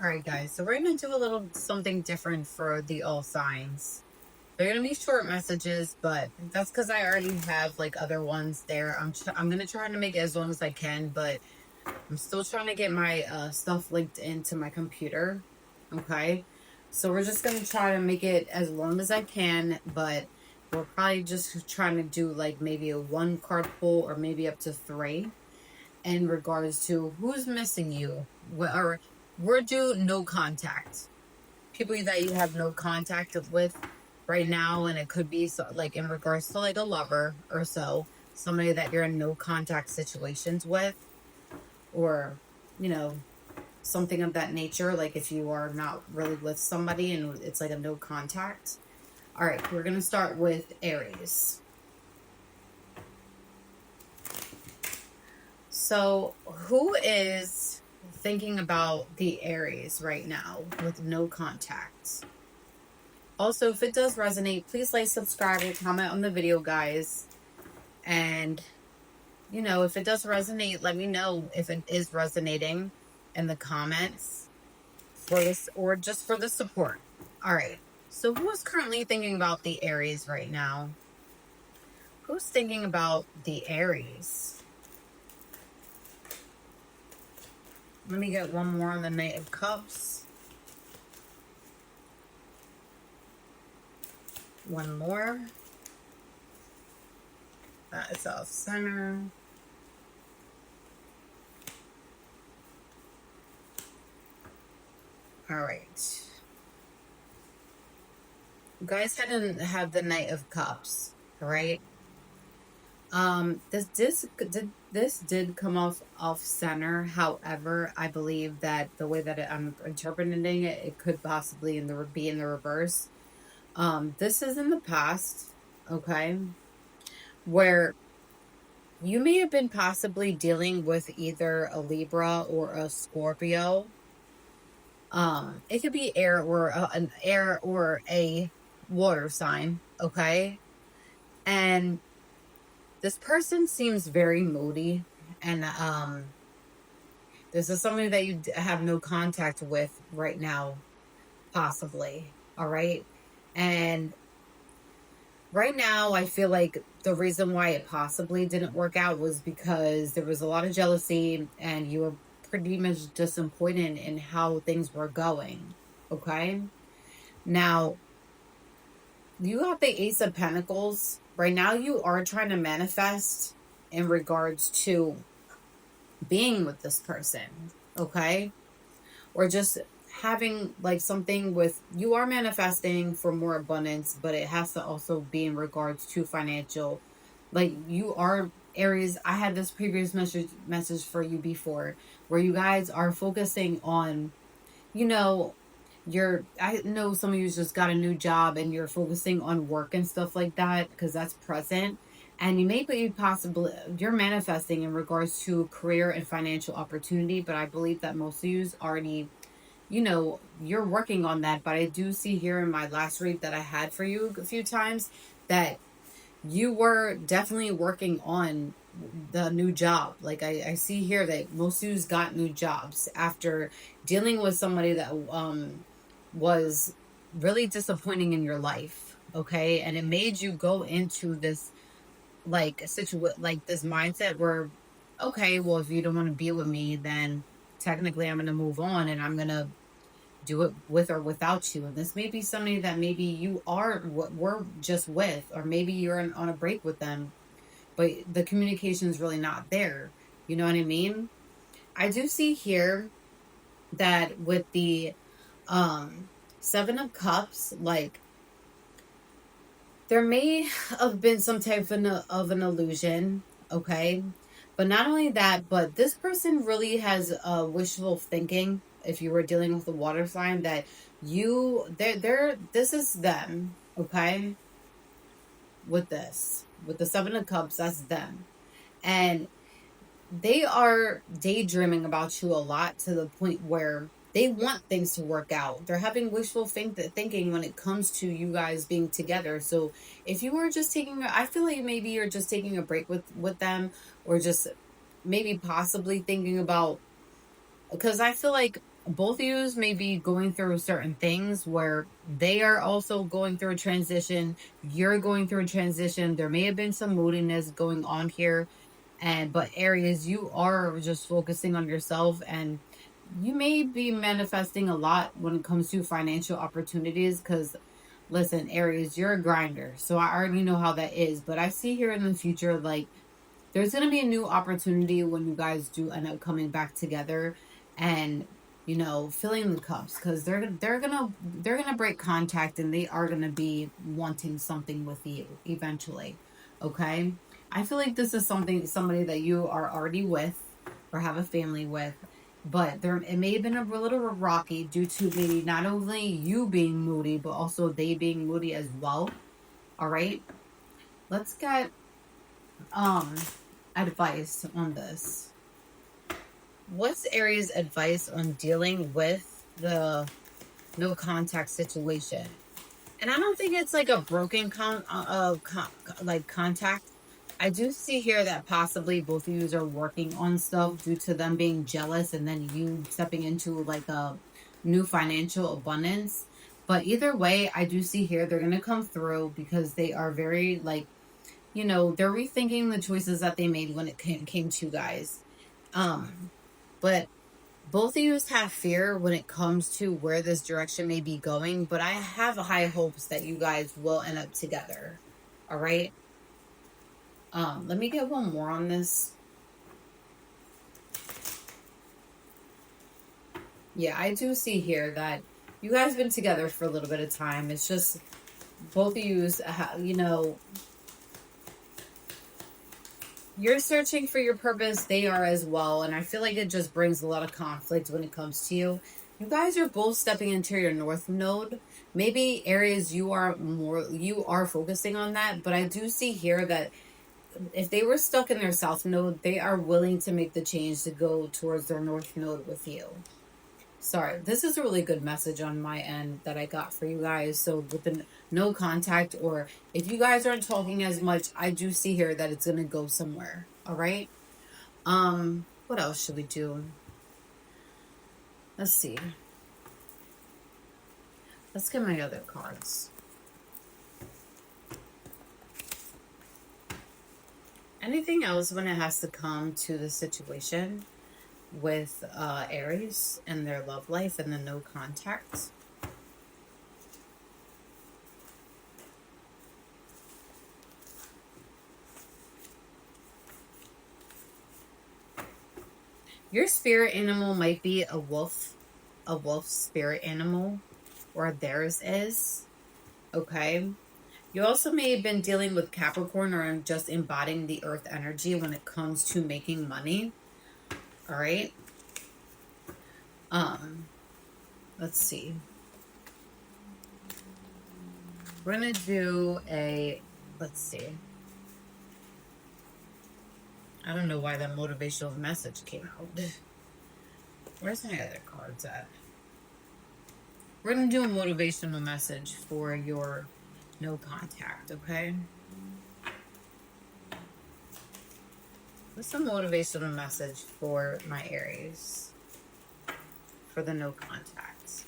All right, guys. So we're gonna do a little something different for the all signs. They're gonna be short messages, but that's because I already have like other ones there. I'm gonna try to make it as long as I can, but I'm still trying to get my stuff linked into my computer. Okay, so we're just gonna try to make it as long as I can, but we're probably just trying to do like maybe a one card pull or maybe up to three in regards to who's missing you, or would you no contact people that you have no contact with right now, and it could be so, like in regards to like a lover or so, somebody that you're in no contact situations with, or you know something of that nature. Like if you are not really with somebody and it's like a no contact. All right, we're gonna start with Aries. So, who is thinking about the Aries right now with no contacts? Also, if it does resonate, please like, subscribe, and comment on the video, guys. And, if it does resonate, let me know if it is resonating in the comments for this or just for the support. All right. So, who is currently thinking about the Aries right now? Who's thinking about the Aries? Let me get one more on the Knight of Cups. One more. That is off center. All right. You guys hadn't have the Knight of Cups, right? This did come off center. However, I believe that the way that I'm interpreting it, it could possibly be in the reverse. This is in the past, okay, where you may have been possibly dealing with either a Libra or a Scorpio. It could be air or an air or a water sign, okay? And this person seems very moody, and this is somebody that you have no contact with right now, possibly. All right. And right now, I feel like the reason why it possibly didn't work out was because there was a lot of jealousy and you were pretty much disappointed in how things were going. Okay. Now, you got the Ace of Pentacles. Right now, you are trying to manifest in regards to being with this person. Okay. Or just having like something with you are manifesting for more abundance, but it has to also be in regards to financial. Like you are Aries. I had this previous message for you before where you guys are focusing on, you know, I know some of you just got a new job and you're focusing on work and stuff like that because that's present. And you may be possibly you're manifesting in regards to career and financial opportunity, but I believe that most of you's already, you're working on that. But I do see here in my last read that I had for you a few times that you were definitely working on the new job. Like I see here that most of you's got new jobs after dealing with somebody that was really disappointing in your life. Okay. And it made you go into this like this mindset where, okay, well, if you don't want to be with me, then technically I'm going to move on and I'm going to do it with or without you. And this may be somebody that maybe you are what we're just with, or maybe you're on a break with them, but the communication is really not there. You know what I mean? I do see here that with the um Seven of Cups, like there may have been some type of an illusion, okay? But not only that, but this person really has wishful thinking. If you were dealing with a water sign, that they're this is them, okay? With the Seven of Cups, that's them, and they are daydreaming about you a lot to the point where they want things to work out. They're having wishful thinking when it comes to you guys being together. So if you were just I feel like maybe you're just taking a break with them, or just maybe possibly thinking about, because I feel like both of you may be going through certain things where they are also going through a transition. You're going through a transition. There may have been some moodiness going on here. But Aries, you are just focusing on yourself, and you may be manifesting a lot when it comes to financial opportunities. Because listen, Aries, you're a grinder. So I already know how that is. But I see here in the future, like, there's going to be a new opportunity when you guys do end up coming back together and filling the cups, because they're gonna break contact, and they are gonna be wanting something with you eventually. Okay, I feel like this is somebody that you are already with or have a family with, but there it may have been a little rocky due to maybe not only you being moody but also they being moody as well. All right, let's get um advice on this. What's Aries' advice on dealing with the no contact situation? And I don't think it's like a broken like contact. I do see here that possibly both of you are working on stuff due to them being jealous, and then you stepping into like a new financial abundance. But either way, I do see here they're gonna come through because they are very like, they're rethinking the choices that they made when it came to you guys. But both of you have fear when it comes to where this direction may be going, but I have high hopes that you guys will end up together. All right. Let me get one more on this. Yeah, I do see here that you guys have been together for a little bit of time. It's just both of you, you're searching for your purpose. They are as well. And I feel like it just brings a lot of conflict when it comes to you. You guys are both stepping into your north node. Maybe Aries, you are focusing on that. But I do see here that if they were stuck in their south node, they are willing to make the change to go towards their north node with you. Sorry, this is a really good message on my end that I got for you guys. So with the no contact, or if you guys aren't talking as much, I do see here that it's going to go somewhere. All right. What else should we do? Let's see. Let's get my other cards. Anything else when it has to come to the situation with Aries and their love life and the no contact? Your spirit animal might be a wolf spirit animal, or theirs is. Okay. You also may have been dealing with Capricorn or just embodying the earth energy when it comes to making money. All right. Let's see. We're going to do let's see. I don't know why that motivational message came out. Where's my other cards at? We're going to do a motivational message for your no contact, okay? What's a motivational message for my Aries for the no contact?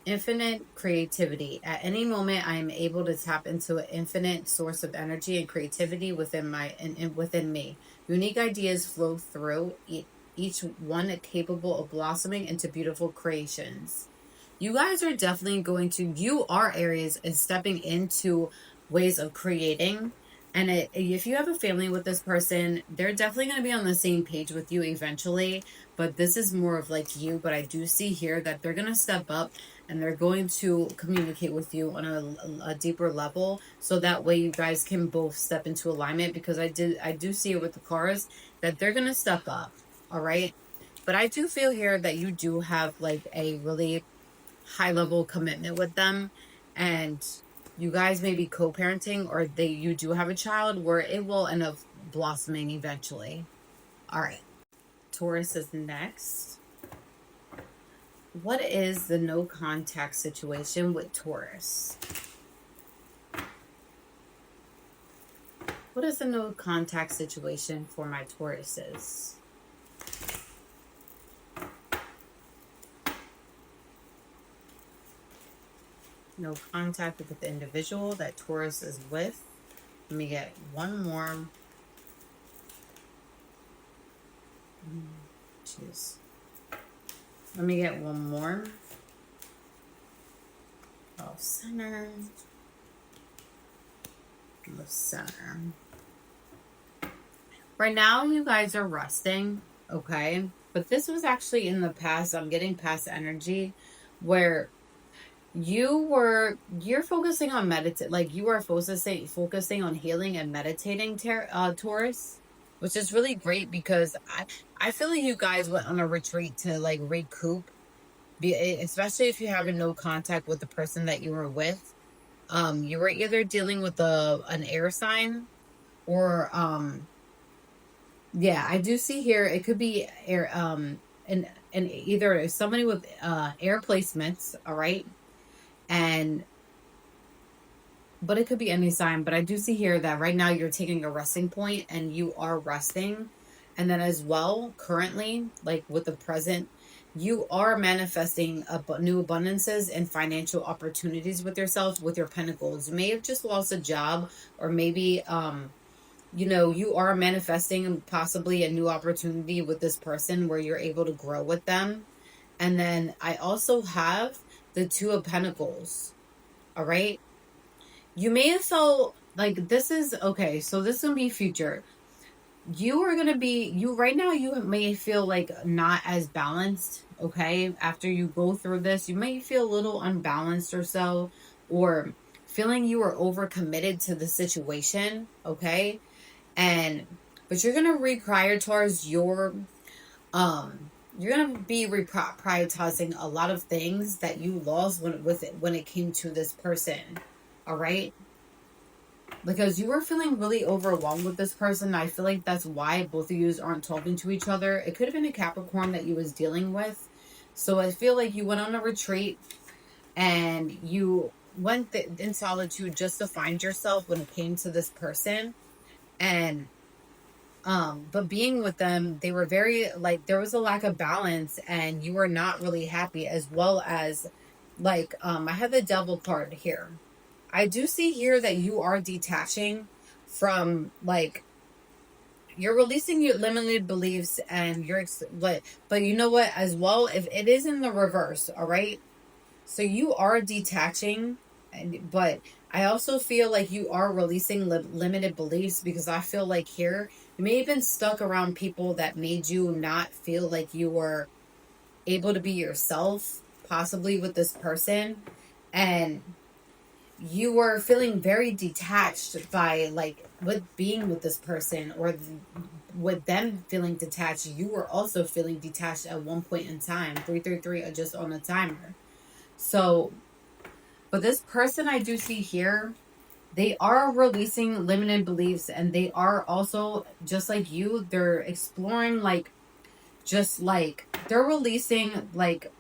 Infinite creativity. At any moment, I am able to tap into an infinite source of energy and creativity within within me. Unique ideas flow through, each one capable of blossoming into beautiful creations. You guys are definitely you are Aries and stepping into ways of creating. And if you have a family with this person, they're definitely going to be on the same page with you eventually. But this is more of like you. But I do see here that they're going to step up and they're going to communicate with you on a deeper level. So that way you guys can both step into alignment. Because I do see it with the cards that they're going to step up. All right. But I do feel here that you do have like a really high level commitment with them, and you guys may be co-parenting, or you do have a child where it will end up blossoming eventually. All right, Taurus is next. What is the no contact situation with Taurus? What is the no contact situation for my Tauruses? No contact with the individual that Taurus is with. Let me get one more. Jeez. Let me get one more. Off center. Left center. Right now, you guys are resting, okay? But this was actually in the past. I'm getting past energy where you're focusing on meditate, like you are focusing on healing and meditating, Taurus, which is really great because I feel like you guys went on a retreat to like recoup, especially if you're having no contact with the person that you were with. You were either dealing with an air sign or yeah, I do see here it could be air and either somebody with air placements, all right, and but it could be any sign. But I do see here that right now you're taking a resting point and you are resting. And then as well, currently, like with the present, you are manifesting new abundances and financial opportunities with yourself, with your pentacles. You may have just lost a job, or maybe, you are manifesting possibly a new opportunity with this person where you're able to grow with them. And then I also have the Two of Pentacles. All right. You may have felt like this is okay. So this will be future. You are going to be, right now, you may feel like not as balanced. Okay. After you go through this, you may feel a little unbalanced or so, or feeling you are overcommitted to the situation. Okay. But you're going to reprioritize you're going to be prioritizing a lot of things that you lost when it came to this person. All right. Because you were feeling really overwhelmed with this person. I feel like that's why both of you aren't talking to each other. It could have been a Capricorn that you was dealing with. So I feel like you went on a retreat and you went in solitude just to find yourself when it came to this person. And but being with them, they were very, like, there was a lack of balance and you were not really happy, as well as like I had the Devil card here. I do see here that you are detaching from, like, you're releasing your limited beliefs and but you know what, as well, if it is in the reverse, all right, so you are detaching, but I also feel like you are releasing limited beliefs, because I feel like here you may have been stuck around people that made you not feel like you were able to be yourself, possibly with this person, and you were feeling very detached by, like, with being with this person, or with them feeling detached. You were also feeling detached at one point in time. 333 are just on the timer. So, but this person I do see here, they are releasing limited beliefs, and they are also, just like you, they're exploring, like, just like they're releasing, like,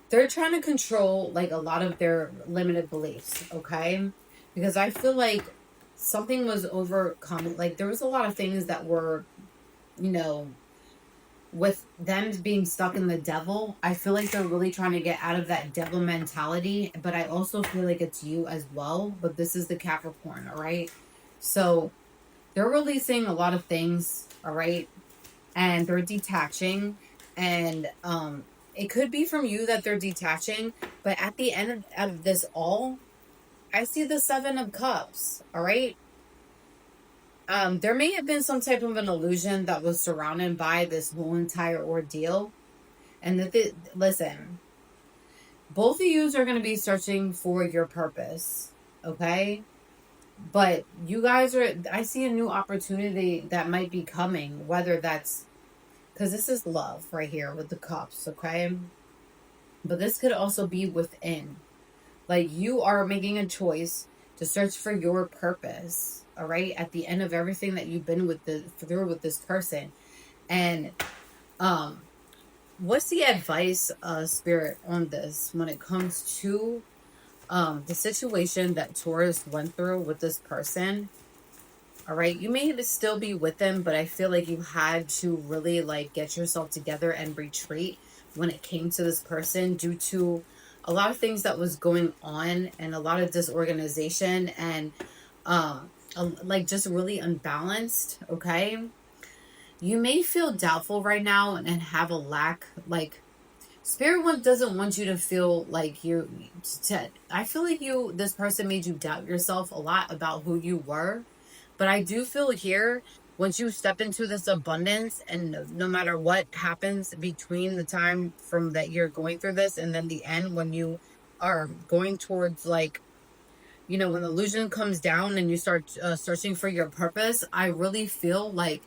they're trying to control, like, a lot of their limited beliefs, okay? Because I feel like something was overcome. Like, there was a lot of things that were, with them being stuck in the devil. I feel like they're really trying to get out of that devil mentality. But I also feel like it's you as well. But this is the Capricorn, all right? So they're releasing a lot of things, all right? And they're detaching. And it could be from you that they're detaching, but at the end of this all, I see the Seven of Cups, all right? There may have been some type of an illusion that was surrounded by this whole entire ordeal. And listen, both of you are going to be searching for your purpose, okay? But you guys I see a new opportunity that might be coming, whether that's, because this is love right here with the cups, okay? But this could also be within. Like, you are making a choice to search for your purpose, all right? At the end of everything that you've been through with this person. And what's the advice, Spirit, on this when it comes to the situation that Taurus went through with this person? All right, you may still be with them, but I feel like you had to really like get yourself together and retreat when it came to this person due to a lot of things that was going on and a lot of disorganization and like just really unbalanced. Okay, you may feel doubtful right now and have a lack like Spirit one doesn't want you to feel like I feel like this person made you doubt yourself a lot about who you were. But I do feel here, once you step into this abundance, and no matter what happens between the time from that you're going through this and then the end, when you are going towards like, when the illusion comes down and you start searching for your purpose, I really feel like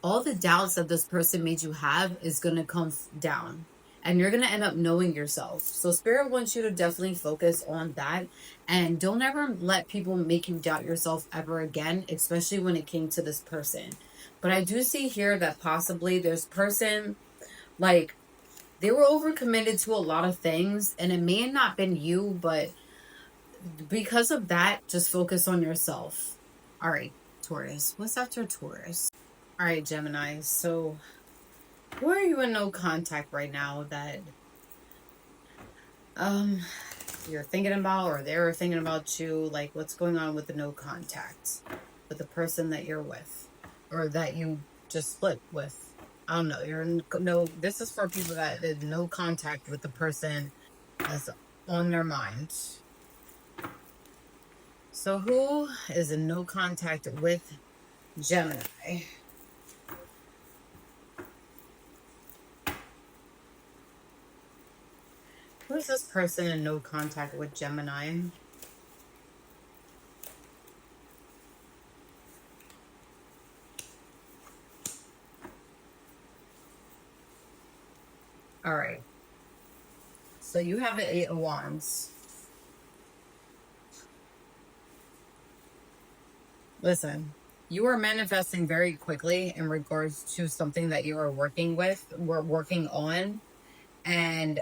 all the doubts that this person made you have is going to come down and you're going to end up knowing yourself. So spirit wants you to definitely focus on that and don't ever let people make you doubt yourself ever again, especially when it came to this person. But I do see here that possibly there's person like they were overcommitted to a lot of things and it may have not been you, but because of that, just focus on yourself. All right, Taurus. What's after Taurus? All right, Gemini. So, who are you in no contact right now that um you're thinking about, or they're thinking about you? Like, what's going on with the no contact with the person that you're with, or that you just split with? I don't know. You're in, no. This is for people that did no contact with the person that's on their mind. So who is in no contact with Gemini? Who is this person in no contact with Gemini? All right. So you have the Eight of Wands. Listen, you are manifesting very quickly in regards to something that you are working on. And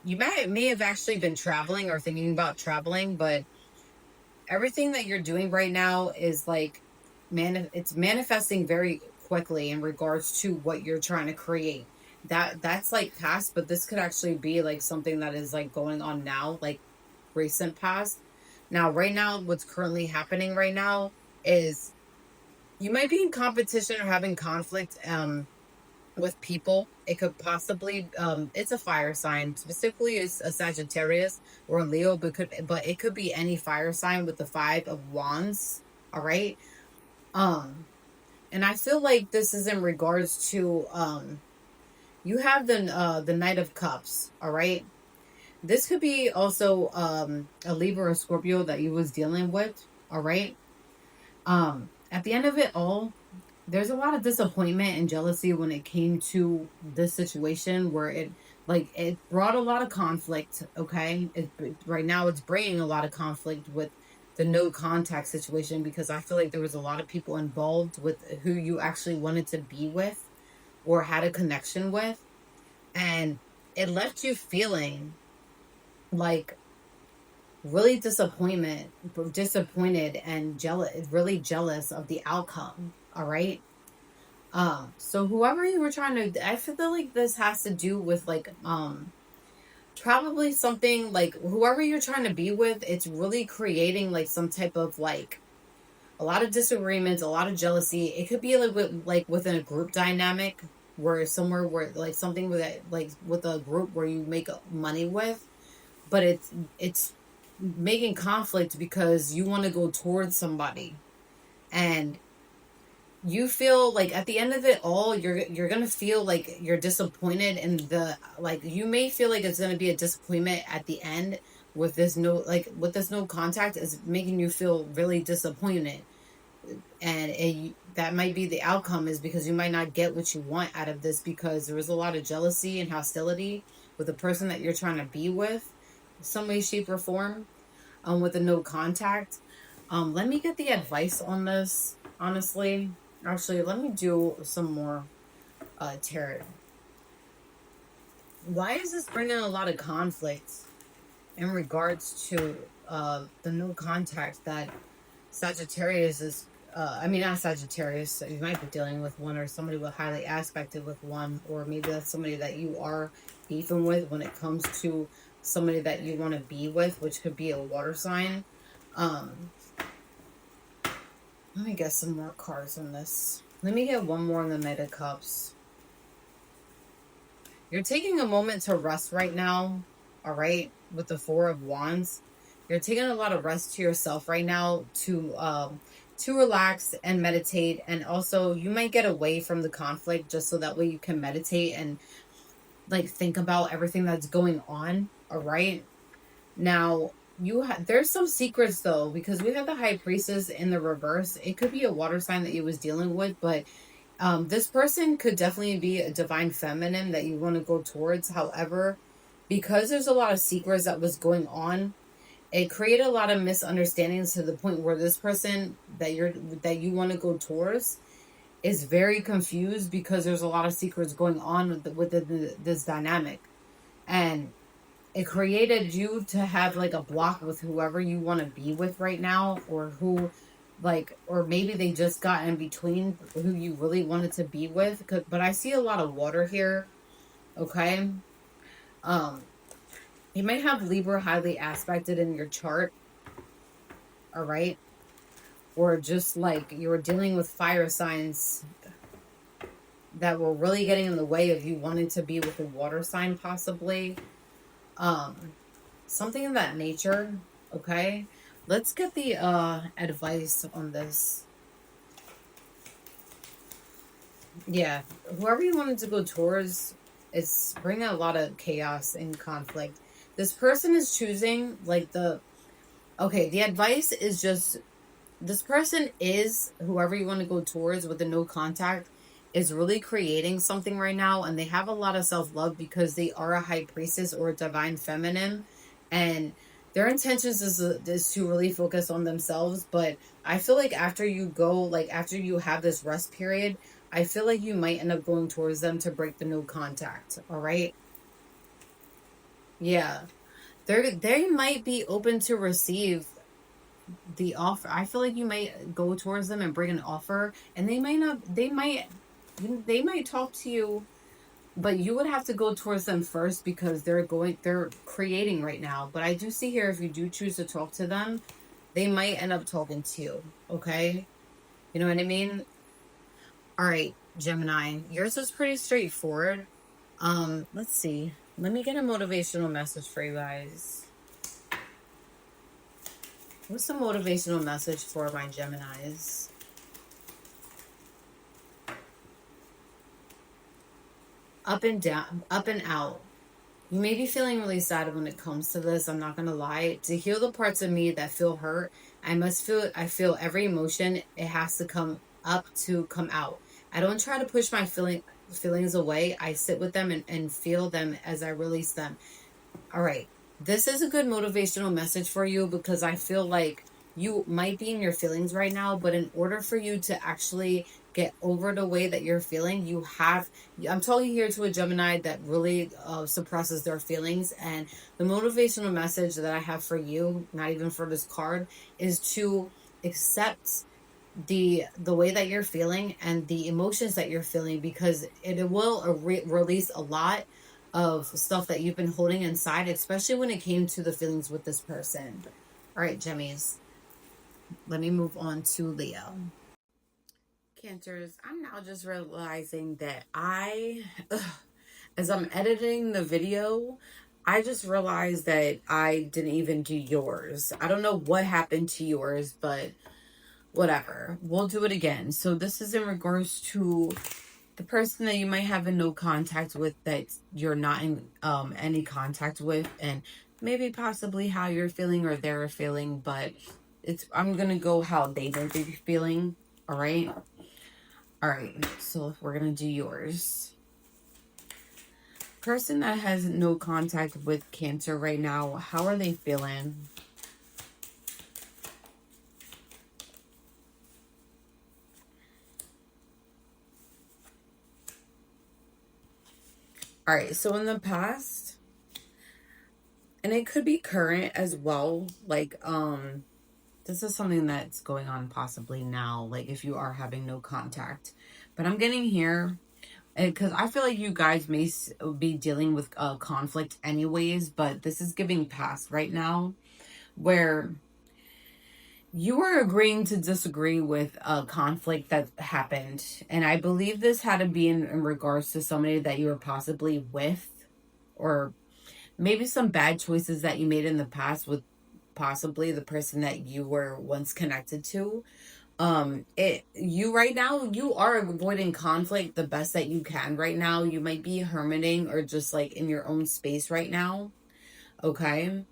you may have actually been traveling or thinking about traveling, but everything that you're doing right now is like it's manifesting very quickly in regards to what you're trying to create. That's like past, but this could actually be like something that is like going on now, like recent past. Now, right now, what's currently happening right now is you might be in competition or having conflict with people. It could possibly it's a fire sign. Specifically it's a Sagittarius or a Leo, but it could be any fire sign with the Five of Wands. All right. Um and I feel like this is in regards to you have the Knight of Cups, all right? This could be also a Libra or Scorpio that you was dealing with, all right? At the end of it all, there's a lot of disappointment and jealousy when it came to this situation where it brought a lot of conflict. Okay, right now it's bringing a lot of conflict with the no contact situation because I feel like there was a lot of people involved with who you actually wanted to be with or had a connection with, and it left you feeling like really disappointed and jealous, really jealous of the outcome. All right. So whoever you were trying to, I feel like this has to do with like, probably something like whoever you're trying to be with, it's really creating like some type of like a lot of disagreements, a lot of jealousy. It could be like within a group dynamic where somewhere where like something with that, like with a group where you make money with, but it's making conflict because you want to go towards somebody and you feel like at the end of it all you're gonna feel like you're disappointed in the like you may feel like it's gonna be a disappointment at the end with this no contact is making you feel really disappointed and that might be the outcome is because you might not get what you want out of this because there was a lot of jealousy and hostility with the person that you're trying to be with some way shape or form with the no contact. Let me get the advice on this, honestly. Actually, let me do some more tarot. Why is this bringing a lot of conflict in regards to the no contact that Sagittarius is I mean, not Sagittarius. So you might be dealing with one, or somebody with highly aspected with one, or maybe that's somebody that you are beefing with when it comes to somebody that you want to be with, which could be a water sign. Um, Let me get some more cards on this. Let me get one more on the Knight of Cups. You're taking a moment to rest right now, all right, with the Four of Wands. You're taking a lot of rest to yourself right now to relax and meditate. And also you might get away from the conflict just so that way you can meditate and like think about everything that's going on, all right? Now, there's some secrets though, because we have the High Priestess in the reverse. It could be a water sign that you was dealing with, but this person could definitely be a divine feminine that you want to go towards. However, because there's a lot of secrets that was going on, it created a lot of misunderstandings to the point where this person that you want to go towards is very confused because there's a lot of secrets going on with this dynamic. And it created you to have like a block with whoever you want to be with right now, or who like, or maybe they just got in between who you really wanted to be with. But I see a lot of water here. Okay. um you might have Libra highly aspected in your chart, all right, or just like you were dealing with fire signs that were really getting in the way of you wanting to be with a water sign, possibly. Something of that nature. Okay, let's get the advice on this. Yeah, whoever you wanted to go towards is bringing a lot of chaos and conflict. This person is choosing like the advice is just, this person is whoever you want to go towards with the no contact is really creating something right now, and they have a lot of self-love because they are a high priestess or a divine feminine, and their intentions is to really focus on themselves. But I feel like after you go, like after you have this rest period, I feel like you might end up going towards them to break the no contact. All right. Yeah, they might be open to receive the offer. I feel like you might go towards them and bring an offer, and they might not. They might talk to you, but you would have to go towards them first because they're creating right now. But I do see here, if you do choose to talk to them, they might end up talking to you. Okay, you know what I mean? All right, Gemini, yours is pretty straightforward. Let's see. Let me get a motivational message for you guys. What's the motivational message for my Geminis? Up and down, up and out. You may be feeling really sad when it comes to this. I'm not going to lie. To heal the parts of me that feel hurt, I feel every emotion. It has to come up to come out. I don't try to push my feelings away. I sit with them and feel them as I release them. All right. This is a good motivational message for you because I feel like you might be in your feelings right now, but in order for you to actually get over the way that you're feeling, I'm talking here to a Gemini that really suppresses their feelings. And the motivational message that I have for you, not even for this card, is to accept the way that you're feeling and the emotions that you're feeling, because it will release a lot of stuff that you've been holding inside, especially when it came to the feelings with this person. All right, Jimmies, let me move on to Leo. Cancers, I'm now just realizing that as I'm editing the video, I just realized that I didn't even do yours. I don't know what happened to yours, but whatever. We'll do it again. So this is in regards to the person that you might have no contact with, that you're not in any contact with, and maybe possibly how you're feeling or they're feeling, but I'm gonna go how they may be feeling. All right. All right. So we're gonna do yours. Person that has no contact with Cancer right now, how are they feeling? All right, so in the past, and it could be current as well, like this is something that's going on possibly now, like if you are having no contact. But I'm getting here because I feel like you guys may be dealing with conflict anyways, but this is giving past right now where you were agreeing to disagree with a conflict that happened. And I believe this had to be in regards to somebody that you were possibly with, or maybe some bad choices that you made in the past with possibly the person that you were once connected to. You right now, you are avoiding conflict the best that you can right now. You might be hermiting or just like in your own space right now. Okay.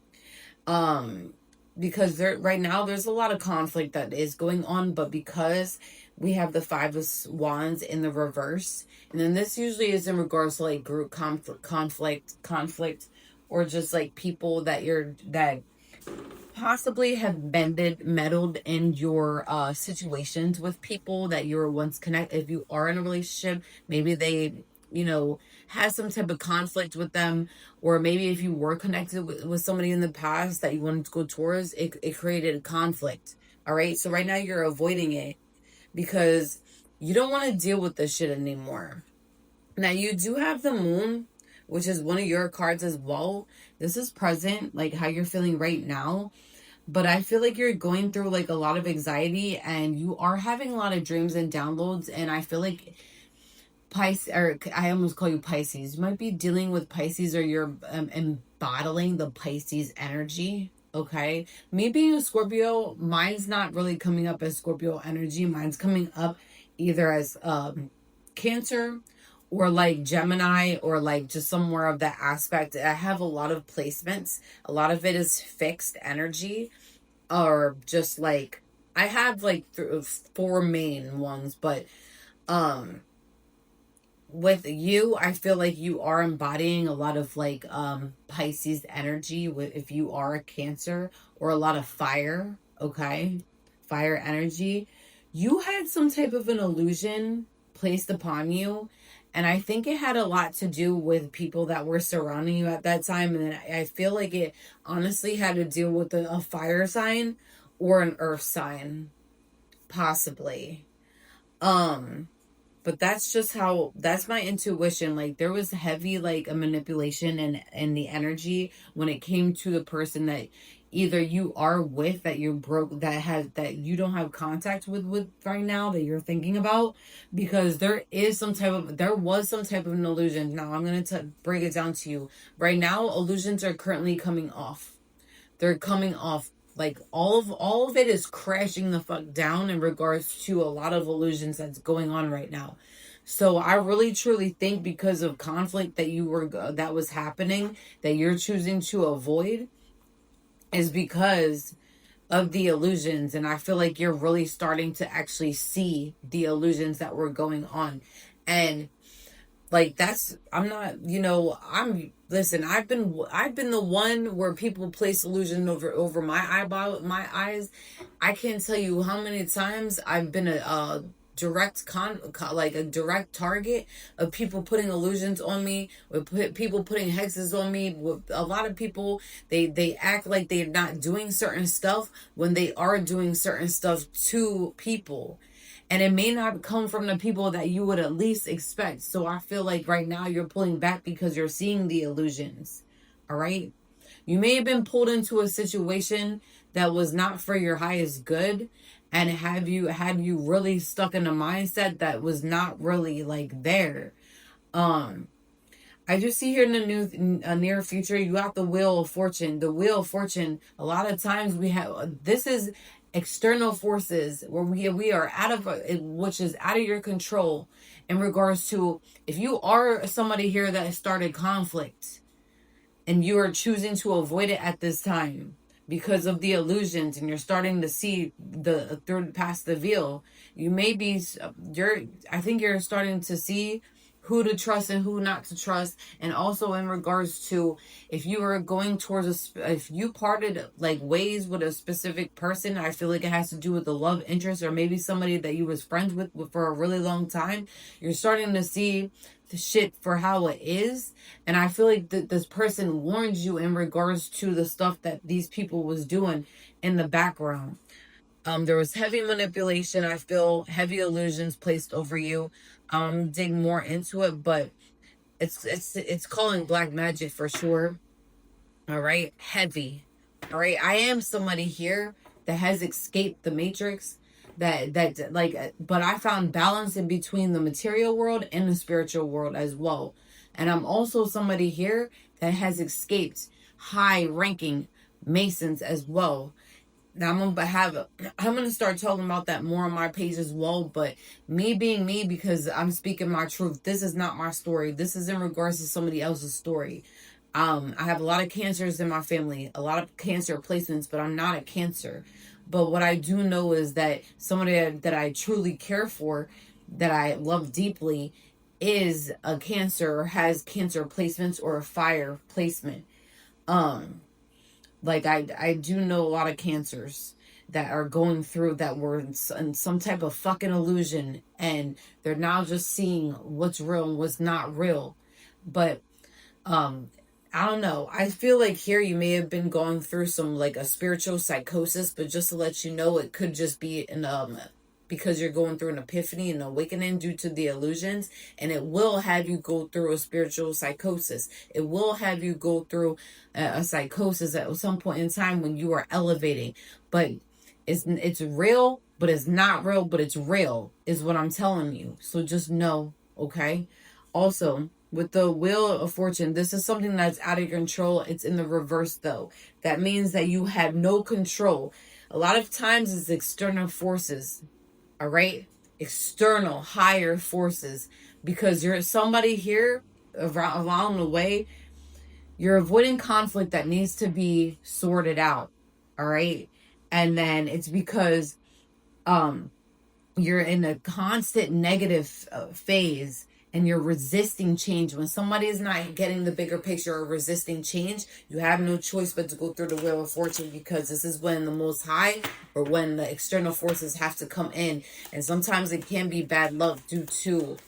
Because there right now there's a lot of conflict that is going on, but because we have the Five of Wands in the reverse, and then this usually is in regards to like group conflict, or just like people that possibly have meddled in your situations with people that you were once connected. If you are in a relationship, maybe they, had some type of conflict with them, or maybe if you were connected with somebody in the past that you wanted to go towards, it created a conflict. All right, so right now you're avoiding it because you don't want to deal with this shit anymore. Now you do have the moon, which is one of your cards as well. This is present, like how you're feeling right now. But I feel like you're going through like a lot of anxiety and you are having a lot of dreams and downloads. And I feel like Pisces, or I almost call you Pisces. You might be dealing with Pisces, or you're embodying the Pisces energy. Okay. Me being a Scorpio, mine's not really coming up as Scorpio energy. Mine's coming up either as Cancer, or like Gemini, or like just somewhere of that aspect. I have a lot of placements. A lot of it is fixed energy, or just like I have like 4 main ones, but with you, I feel like you are embodying a lot of like Pisces energy with, if you are a Cancer, or a lot of fire. Okay, fire energy. You had some type of an illusion placed upon you, and I think it had a lot to do with people that were surrounding you at that time. And I feel like it honestly had to deal with a fire sign or an earth sign, possibly. But that's just that's my intuition. Like there was heavy like a manipulation and the energy when it came to the person that either you are with, that you broke, that you don't have contact with right now, that you're thinking about, because there was some type of an illusion. Now I'm going to break it down to you. Right now, illusions are currently coming off. They're coming off. Like all of it is crashing the fuck down in regards to a lot of illusions that's going on right now. So I really truly think because of conflict that was happening, that you're choosing to avoid, is because of the illusions. And I feel like you're really starting to actually see the illusions that were going on. And like I'm not, listen, I've been the one where people place illusion over my eyes. I can't tell you how many times I've been a direct like a direct target of people putting illusions on me, with people putting hexes on me. With a lot of people, they act like they're not doing certain stuff when they are doing certain stuff to people. And it may not come from the people that you would at least expect. So I feel like right now you're pulling back because you're seeing the illusions. All right. You may have been pulled into a situation that was not for your highest good. And had you really stuck in a mindset that was not really like there. I just see here in the near future, you got the Wheel of Fortune. The Wheel of Fortune, a lot of times this is external forces where we are out of, which is out of your control, in regards to if you are somebody here that started conflict and you are choosing to avoid it at this time because of the illusions, and you're starting to see the third past the veil. I think you're starting to see who to trust and who not to trust. And also in regards to if you are going towards if you parted like ways with a specific person, I feel like it has to do with the love interest, or maybe somebody that you was friends with for a really long time. You're starting to see the shit for how it is. And I feel like this person warned you in regards to the stuff that these people was doing. in the background. There was heavy manipulation. I feel heavy illusions placed over you. Dig more into it, but it's calling black magic for sure. All right, heavy. All right, I am somebody here that has escaped the matrix. That like, but I found balance in between the material world and the spiritual world as well. And I'm also somebody here that has escaped high ranking masons as well. Now I'm gonna start talking about that more on my page as well. But me being me, because I'm speaking my truth. This is not my story. This is in regards to somebody else's story. I have a lot of cancers in my family, a lot of cancer placements, but I'm not a cancer. But what I do know is that somebody that I truly care for, that I love deeply, is a cancer or has cancer placements or a fire placement. Um, like I do know a lot of cancers that are going through that were in some type of fucking illusion, and they're now just seeing what's real and what's not real. But um I don't know. I feel like here you may have been going through some like a spiritual psychosis, but just to let you know, it could just be an because you're going through an epiphany and awakening due to the illusions, and it will have you go through a spiritual psychosis. It will have you go through a psychosis at some point in time when you are elevating, but it's real, but it's not real, but it's real is what I'm telling you. So just know, okay? Also, with the Wheel of Fortune, this is something that's out of control. It's in the reverse, though. That means that you have no control. A lot of times it's external forces, all right? External, higher forces. Because you're somebody here along the way, you're avoiding conflict that needs to be sorted out, all right? And then it's because um you're in a constant negative phase, and you're resisting change. When somebody is not getting the bigger picture or resisting change, you have no choice but to go through the Wheel of Fortune, because this is when the Most High, or when the external forces have to come in, and sometimes it can be bad luck due to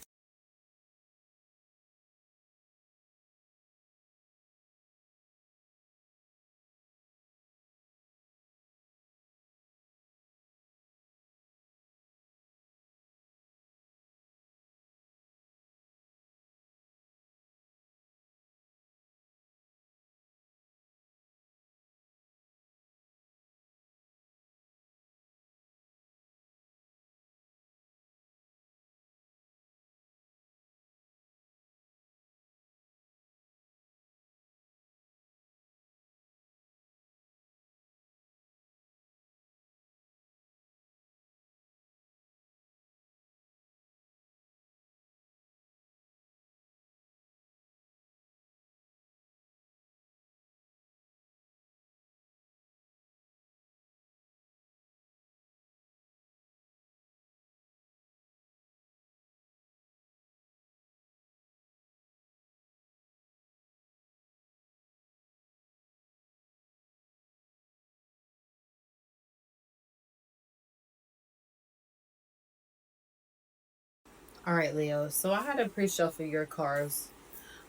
all right, Leo. So I had to pre-shuffle your cards.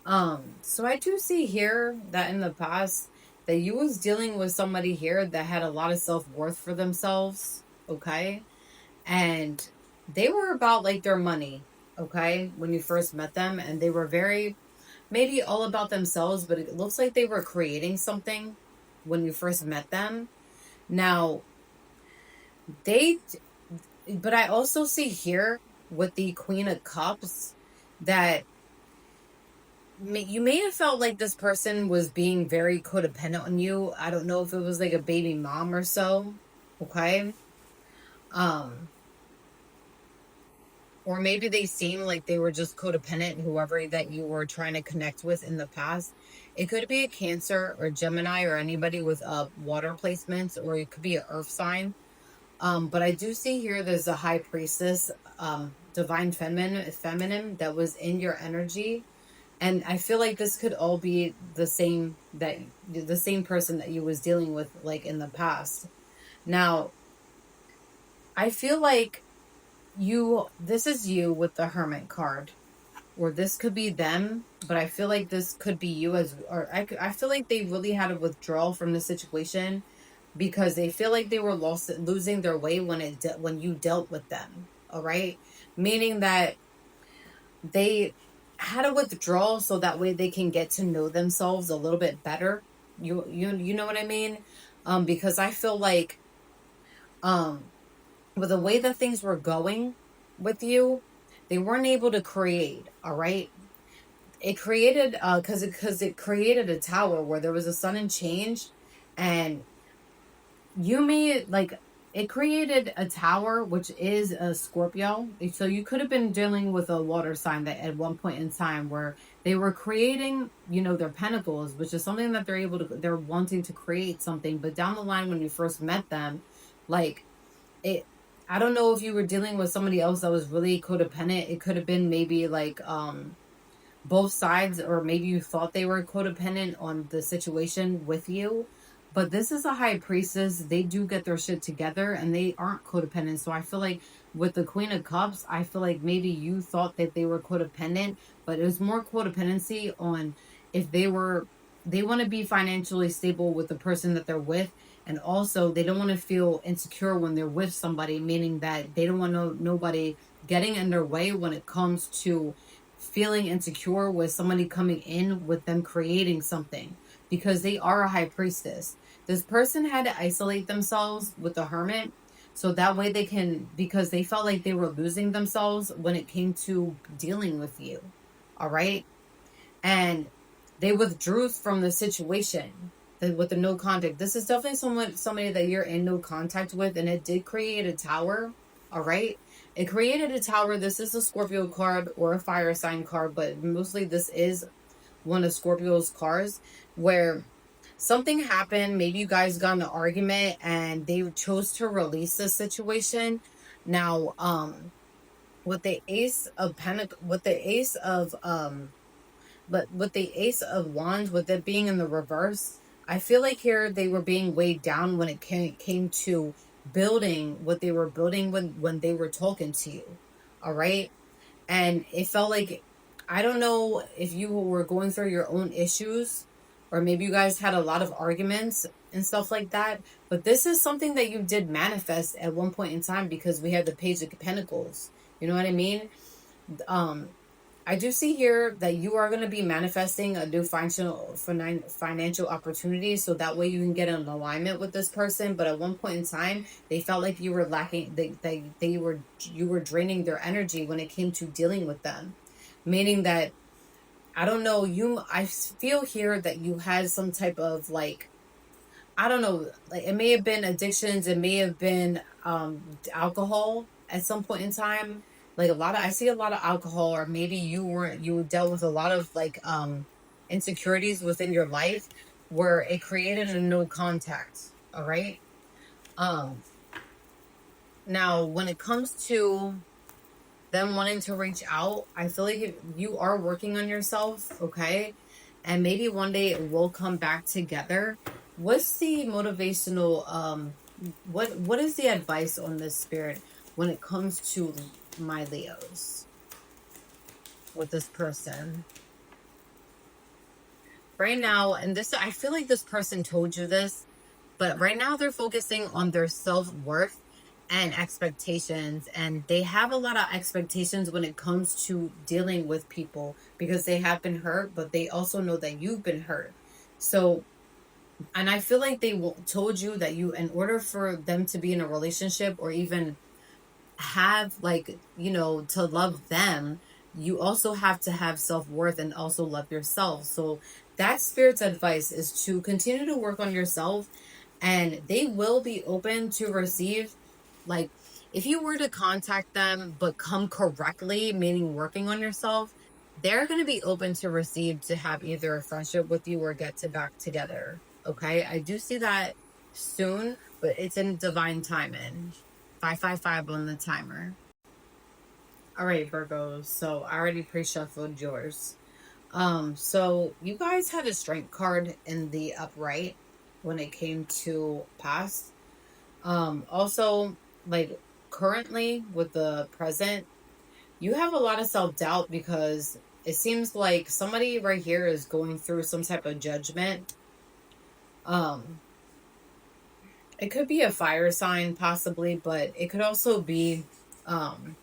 So I do see here that in the past that you was dealing with somebody here that had a lot of self-worth for themselves, okay? And they were about like their money, okay, when you first met them, and they were very maybe all about themselves, but it looks like they were creating something when you first met them. Now, they but I also see here with the Queen of Cups that you may have felt like this person was being very codependent on you. I don't know if it was like a baby mom or so. Okay. Um, or maybe they seem like they were just codependent, whoever that you were trying to connect with in the past. It could be a Cancer or Gemini or anybody with water placements, or it could be an earth sign. But I do see here there's a high priestess, divine feminine that was in your energy. And I feel like this could all be the same person that you was dealing with like in the past. Now, I feel like this is you with the Hermit card, or this could be them, but I feel like this could be you as, or I feel like they really had a withdrawal from the situation. because they feel like they were losing their way when you dealt with them. All right, meaning that they had to withdraw so that way they can get to know themselves a little bit better. You know what I mean? Because I feel like um with the way that things were going with you, they weren't able to create. All right, it created because it created a tower where there was a sudden change, and you made like it created a tower which is a Scorpio. So you could have been dealing with a water sign that at one point in time where they were creating, their pentacles, which is something that they're wanting to create something. But down the line when you first met them, like it I don't know if you were dealing with somebody else that was really codependent. It could have been maybe like both sides, or maybe you thought they were codependent on the situation with you. But this is a high priestess. They do get their shit together and they aren't codependent. So I feel like with the Queen of Cups, I feel like maybe you thought that they were codependent, but it was more codependency on if they want to be financially stable with the person that they're with. And also they don't want to feel insecure when they're with somebody, meaning that they don't want nobody getting in their way when it comes to feeling insecure with somebody coming in with them creating something, because they are a high priestess. This person had to isolate themselves with the hermit so that way they can, because they felt like they were losing themselves when it came to dealing with you. All right. And they withdrew from the situation with the no contact. This is definitely somebody that you're in no contact with, and it did create a tower. All right. It created a tower. This is a Scorpio card or a fire sign card, but mostly this is one of Scorpio's cards where something happened. Maybe you guys got in an argument and they chose to release the situation. Now, with the ace of pentacle, with the ace of but with the Ace of Wands, with it being in the reverse, I feel like here they were being weighed down when it came to building what they were building when they were talking to you. All right. And it felt like, I don't know if you were going through your own issues, or maybe you guys had a lot of arguments and stuff like that. But this is something that you did manifest at one point in time, because we had the Page of Pentacles. You know what I mean? Um, I do see here that you are going to be manifesting a new financial opportunity, so that way you can get in alignment with this person. But at one point in time, they felt like you were lacking. You were draining their energy when it came to dealing with them, meaning that, I don't know, I feel here that you had some type of like, I don't know, like it may have been addictions, it may have been alcohol at some point in time. Like I see a lot of alcohol, or maybe you dealt with a lot of like insecurities within your life where it created a no contact. All right. Um Now when it comes to them wanting to reach out, I feel like if you are working on yourself, okay? And maybe one day it will come back together. What's the motivational what is the advice on this, spirit, when it comes to my Leos with this person? Right now, and this, I feel like this person told you this, but right now they're focusing on their self-worth and expectations, and they have a lot of expectations when it comes to dealing with people, because they have been hurt, but they also know that you've been hurt. So, and I feel like they told you that in order for them to be in a relationship, or even have like, to love them, you also have to have self-worth and also love yourself. So that spirit's advice is to continue to work on yourself, and they will be open to receive, like, if you were to contact them but come correctly, meaning working on yourself, they're going to be open to receive, to have either a friendship with you or get to back together. Okay, I do see that soon, but it's in divine timing. 555 on the timer. All right, Virgos. So I already pre-shuffled yours. So you guys had a strength card in the upright when it came to past. Also, like, currently with the present, you have a lot of self-doubt, because it seems like somebody right here is going through some type of judgment. Um, It could be a fire sign possibly, but it could also be um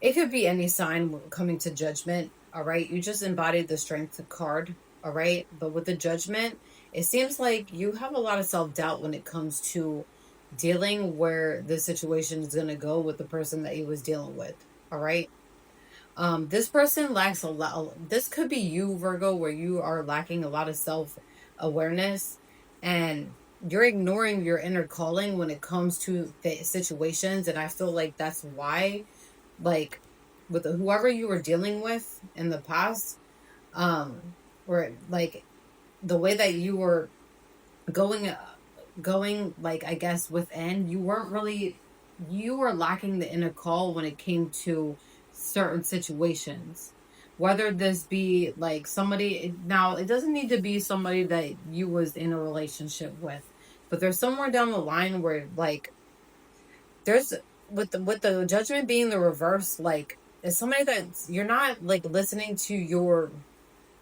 it could be any sign coming to judgment. All right. You just embodied the strength card. All right. But with the judgment, it seems like you have a lot of self doubt when it comes to dealing where the situation is going to go with the person that he was dealing with. All right. This person lacks a lot. This could be you, Virgo, where you are lacking a lot of self awareness and you're ignoring your inner calling when it comes to the situations. And I feel like that's why, like, with whoever you were dealing with in the past, or like the way that you were going, like, I guess within, you weren't really, you were lacking the inner call when it came to certain situations. Whether this be like somebody, now it doesn't need to be somebody that you was in a relationship with, but there's somewhere down the line where like there's with the judgment being the reverse, like it's somebody that you're not like listening to your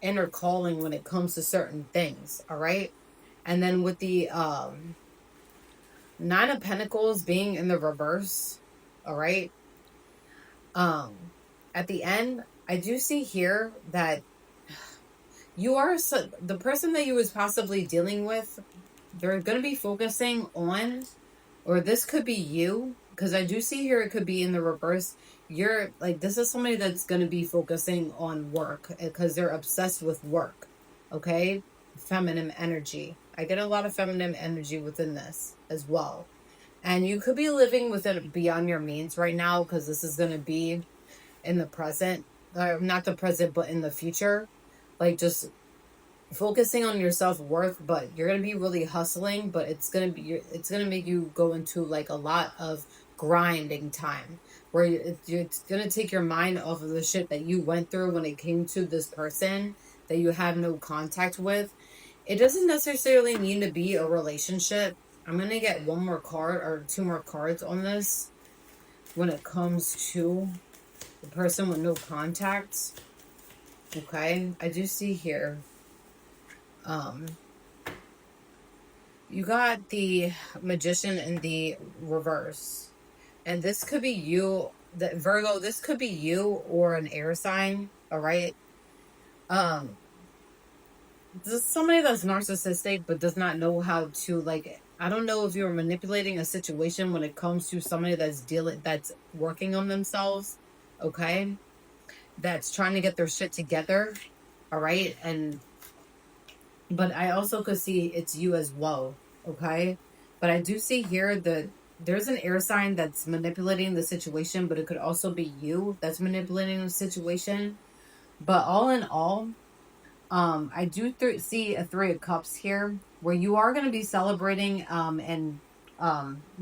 inner calling when it comes to certain things, all right? And then with the Nine of Pentacles being in the reverse, all right? At the end, I do see here that you are the person that you was possibly dealing with, they're going to be focusing on, or this could be you, because I do see here it could be in the reverse. You're like, this is somebody that's going to be focusing on work because they're obsessed with work. Okay. Feminine energy. I get a lot of feminine energy within this as well. And you could be living within beyond your means right now because this is going to be in the present, or not the present, but in the future. Like just focusing on your self-worth, but you're going to be really hustling, but it's going to make you go into like a lot of grinding time where it's going to take your mind off of the shit that you went through when it came to this person that you have no contact with. It doesn't necessarily need to be a relationship. I'm going to get one more card or two more cards on this when it comes to the person with no contacts. Okay, I do see here you got the Magician in the reverse. And this could be you, the Virgo, this could be you or an air sign, all right? Um, this is somebody that's narcissistic but does not know how to, like, I don't know if you're manipulating a situation when it comes to somebody that's working on themselves, okay? That's trying to get their shit together, all right? But I also could see it's you as well, okay? But I do see here that there's an air sign that's manipulating the situation, but it could also be you that's manipulating the situation. But all in all, I do see a Three of Cups here where you are going to be celebrating and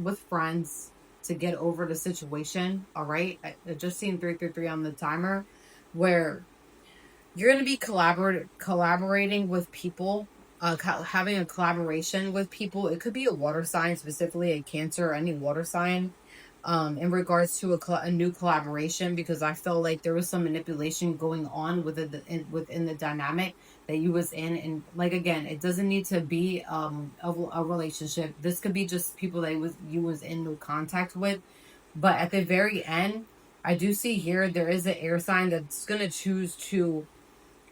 with friends to get over the situation, all right? I just seen 333 on the timer where you're going to be collaborating with people, having a collaboration with people. It could be a water sign, specifically a Cancer or any water sign, in regards to a new collaboration, because I feel like there was some manipulation going on within the dynamic that you was in. And like, again, it doesn't need to be a relationship. This could be just people that you was in no contact with. But at the very end, I do see here there is an air sign that's going to choose to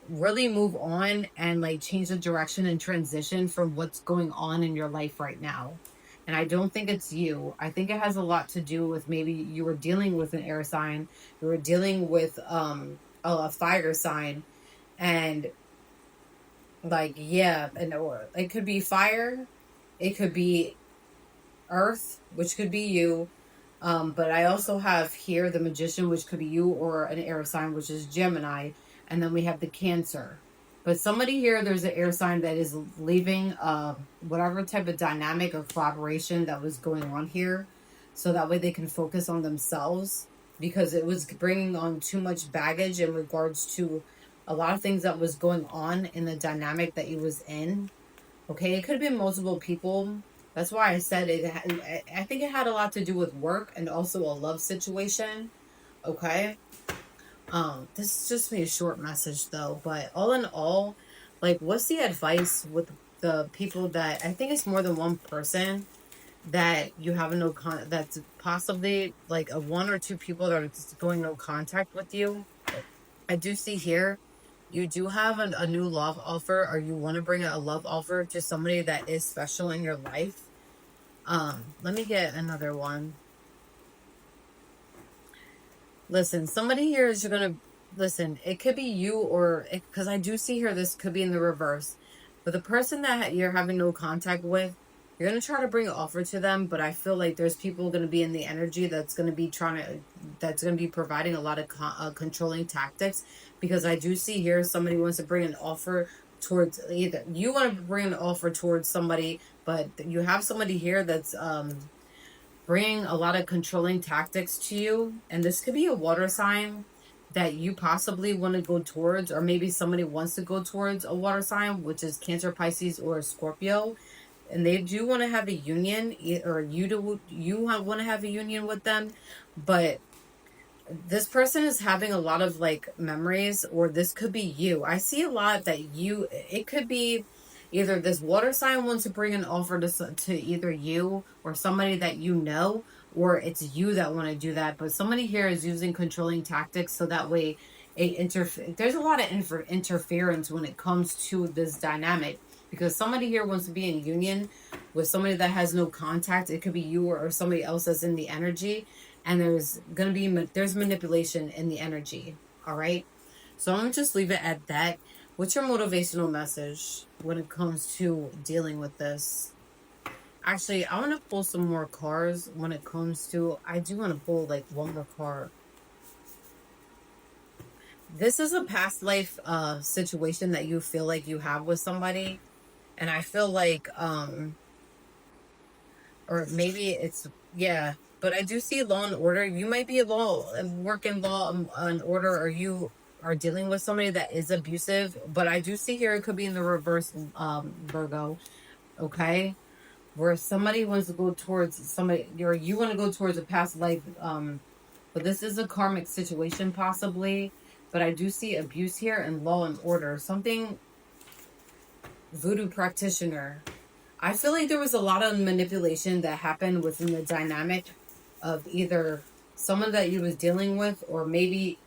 really move on and like change the direction and transition from what's going on in your life right now. And I don't think it's you. I think it has a lot to do with maybe you were dealing with an air sign, you were dealing with a fire sign, and like, yeah, and or it could be fire, it could be earth, which could be you. But I also have here the Magician, which could be you, or an air sign, which is Gemini. And then we have the Cancer. But somebody here, there's an air sign that is leaving whatever type of dynamic or collaboration that was going on here. So that way they can focus on themselves, because it was bringing on too much baggage in regards to a lot of things that was going on in the dynamic that he was in. Okay, it could have been multiple people. That's why I said it. I think it had a lot to do with work and also a love situation. Okay. This is just me a short message though, but all in all, like, what's the advice the people that, I think it's more than one person that you have no that's possibly like a one or two people that are just going no contact with you. I do see here you do have a new love offer, or you want to bring a love offer to somebody that is special in your life. Let me get another one. Listen, somebody here is gonna listen. It could be you, or because I do see here this could be in the reverse. But the person that you're having no contact with, you're gonna try to bring an offer to them. But I feel like there's people gonna be in the energy that's gonna be that's gonna be providing a lot of controlling tactics. Because I do see here somebody wants to bring an offer towards, either you want to bring an offer towards somebody, but you have somebody here that's bringing a lot of controlling tactics to you. And this could be a water sign that you possibly want to go towards, or maybe somebody wants to go towards a water sign, which is Cancer, Pisces, or Scorpio. And they do want to have a union, or you want to have a union with them. But this person is having a lot of like memories, or this could be you. I see a lot that it could be either this water sign wants to bring an offer to either you or somebody that you know, or it's you that want to do that. But somebody here is using controlling tactics so that way there's a lot of interference when it comes to this dynamic, because somebody here wants to be in union with somebody that has no contact. It could be you or somebody else that's in the energy, and there's manipulation in the energy. All right, so I'm gonna just leave it at that. What's your motivational message when it comes to dealing with this? Actually, I want to pull some more cards when it comes to, I do want to pull like one more card. This is a past life situation that you feel like you have with somebody, and I feel like or maybe it's, yeah, but I do see law and order. You might be a working law and order, or you are dealing with somebody that is abusive. But I do see here it could be in the reverse, Virgo. Okay, where somebody wants to go towards somebody, or you want to go towards a past life. But this is a karmic situation possibly. But I do see abuse here and law and order. Something voodoo practitioner. I feel like there was a lot of manipulation that happened within the dynamic of either someone that you was dealing with, or maybe,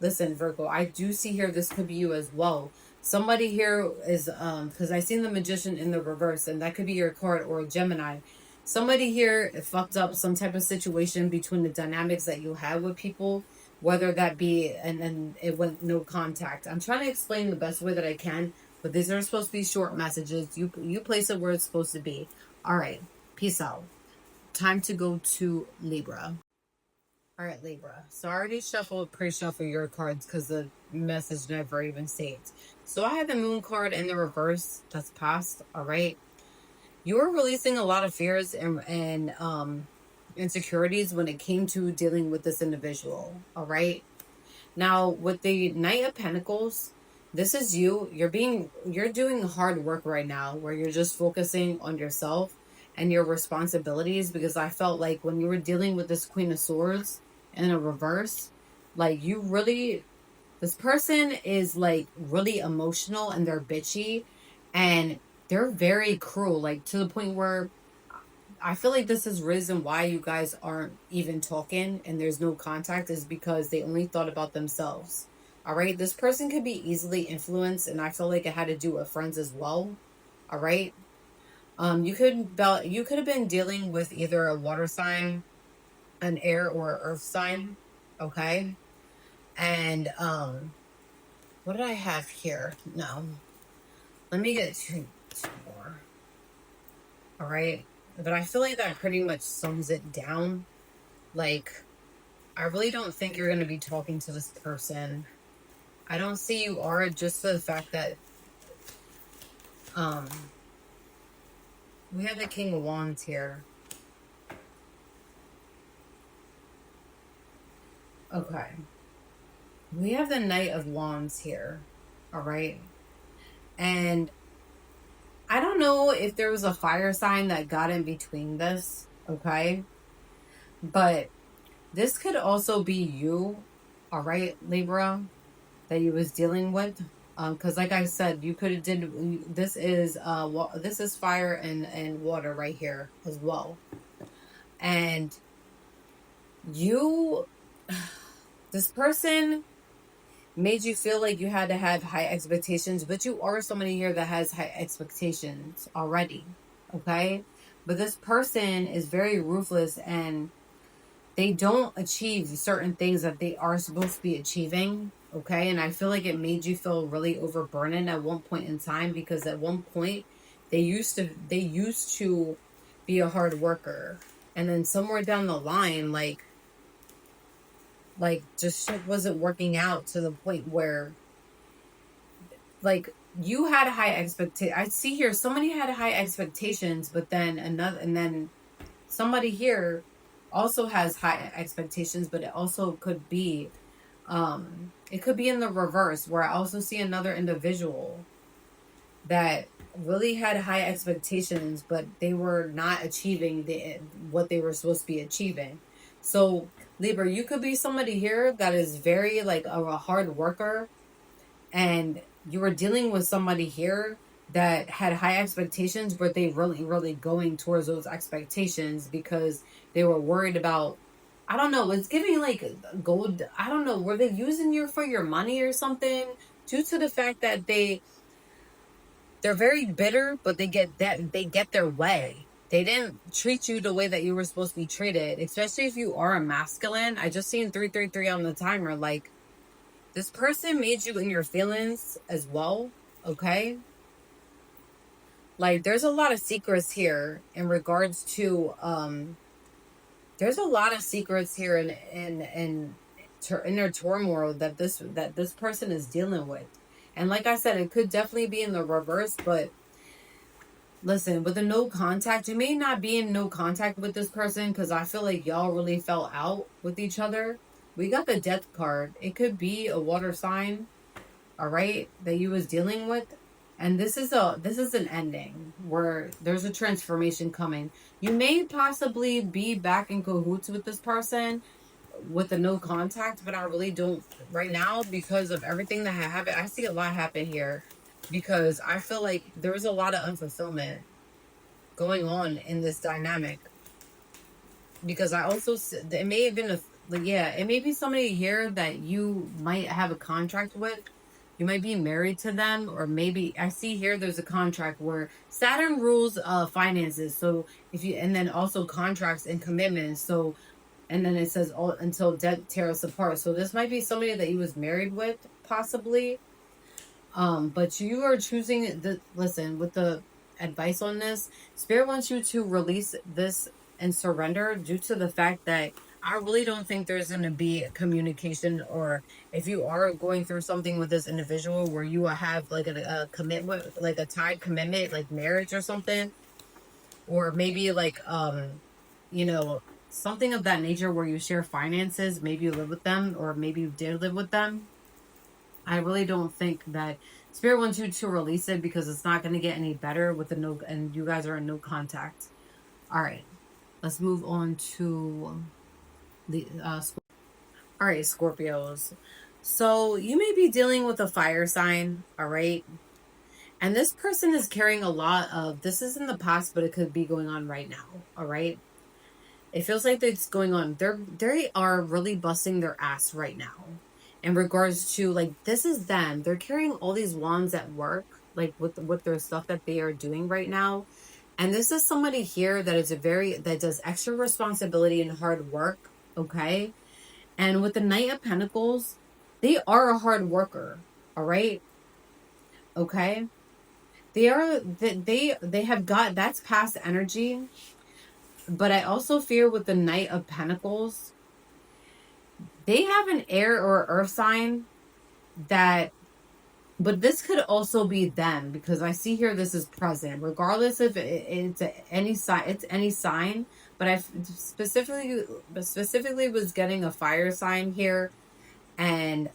listen, Virgo, I do see here this could be you as well. Somebody here is because I seen the Magician in the reverse, and that could be your card, or a Gemini. Somebody here fucked up some type of situation between the dynamics that you had with people, whether that be, and then it went no contact. I'm trying to explain the best way that I can, but these are supposed to be short messages. You place it where it's supposed to be. All right, peace out. Time to go to Libra. All right, Libra. So I already pre-shuffle your cards because the message never even states. So I had the Moon card in the reverse. That's past. All right. You were releasing a lot of fears and insecurities when it came to dealing with this individual. All right. Now with the Knight of Pentacles, this is you. You're doing hard work right now, where you're just focusing on yourself and your responsibilities, because I felt like when you were dealing with this Queen of Swords in a reverse, like this person is like really emotional, and they're bitchy, and they're very cruel, like to the point where I feel like this is reason why you guys aren't even talking and there's no contact, is because they only thought about themselves. All right, this person could be easily influenced, and I feel like it had to do with friends as well. All right, you could have been dealing with either a water sign, an air, or earth sign. Okay, and what did I have here? No, let me get two more. All right, but I feel like that pretty much sums it down. Like, I really don't think you're going to be talking to this person. I don't see you are, just for the fact that we have the King of Wands here. Okay. We have the Knight of Wands here. All right. And I don't know if there was a fire sign that got in between this. Okay. But this could also be you. All right, Libra, that you was dealing with. Because like I said, you could have did, this is fire and water right here as well. And you, this person made you feel like you had to have high expectations, but you are somebody here that has high expectations already. Okay. But this person is very ruthless, and they don't achieve certain things that they are supposed to be achieving. Okay. And I feel like it made you feel really overburdened at one point in time, because at one point they used to be a hard worker. And then somewhere down the line, just shit wasn't working out to the point where, like, you had high expectations. I see here somebody had high expectations, but then somebody here also has high expectations, but it also could be, it could be in the reverse, where I also see another individual that really had high expectations, but they were not achieving what they were supposed to be achieving. So Libra, you could be somebody here that is very like a hard worker, and you were dealing with somebody here that had high expectations, but they really going towards those expectations because they were worried about, I don't know, it's giving like gold, I don't know, were they using you for your money or something, due to the fact that they're very bitter, but they get their way. They didn't treat you the way that you were supposed to be treated, especially if you are a masculine. I just seen 333 on the timer. Like, this person made you in your feelings as well, okay? Like, there's a lot of secrets here in regards to there's a lot of secrets here in inner turmoil that this person is dealing with. And like I said, it could definitely be in the reverse, but listen, with the no contact, you may not be in no contact with this person because I feel like y'all really fell out with each other. We got the death card. It could be a water sign, all right, that you was dealing with. And this is an ending where there's a transformation coming. You may possibly be back in cahoots with this person with the no contact, but I really don't right now because of everything that happened. I see a lot happen here because I feel like there's a lot of unfulfillment going on in this dynamic. Because I also, it may have been it may be somebody here that you might have a contract with. You might be married to them, or maybe I see here there's a contract where Saturn rules finances. So if you, and then also contracts and commitments. So, and then it says all until death tear us apart. So this might be somebody that you was married with, possibly. But you are choosing the, listen, with the advice on this, Spirit wants you to release this and surrender, due to the fact that I really don't think there's going to be a communication, or if you are going through something with this individual where you have like a commitment, like a tied commitment, like marriage or something, or maybe like, you know, something of that nature where you share finances, maybe you live with them, or maybe you did live with them. I really don't think that Spirit wants you to release it because it's not going to get any better with the no, and you guys are in no contact. All right, let's move on to the all right, Scorpios. So you may be dealing with a fire sign, all right? And this person is carrying a lot of, this is in the past, but it could be going on right now, all right? It feels like it's going on. They are really busting their ass right now in regards to, like, this is them. They're carrying all these wands at work, like with their stuff that they are doing right now. And this is somebody here that is that does extra responsibility and hard work, okay? And with the Knight of Pentacles, they are a hard worker, all right? Okay? They have got, that's past energy. But I also fear with the Knight of Pentacles, they have an air or earth sign that, but this could also be them, because I see here this is present, regardless if it's any sign, it's any sign. But I specifically was getting a fire sign here, and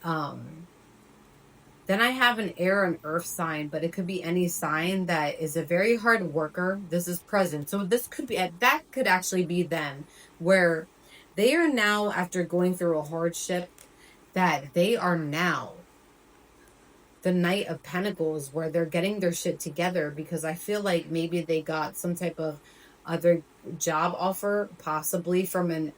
then I have an air and earth sign, but it could be any sign that is a very hard worker. This is present. So this could be, that could actually be them, where they are now, after going through a hardship, that they are now the Knight of Pentacles, where they're getting their shit together, because I feel like maybe they got some type of other job offer, possibly from an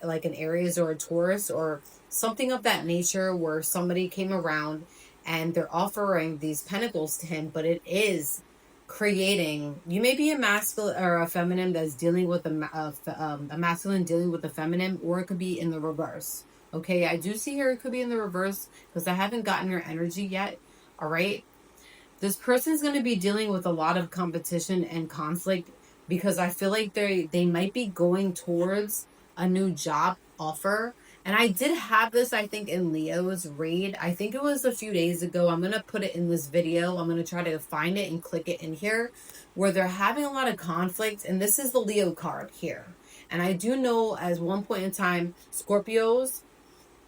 Aries or a Taurus or something of that nature, where somebody came around and they're offering these pentacles to him, but it is creating, you may be a masculine or a feminine that's dealing with a masculine dealing with a feminine, or it could be in the reverse. Okay, I do see here it could be in the reverse, because I haven't gotten your energy yet. All right, this person's going to be dealing with a lot of competition and conflict, because I feel like they might be going towards a new job offer. And I did have this, I think, in Leo's read. I think it was a few days ago. I'm going to put it in this video. I'm going to try to find it and click it in here, where they're having a lot of conflict. And this is the Leo card here. And I do know, as one point in time, Scorpios,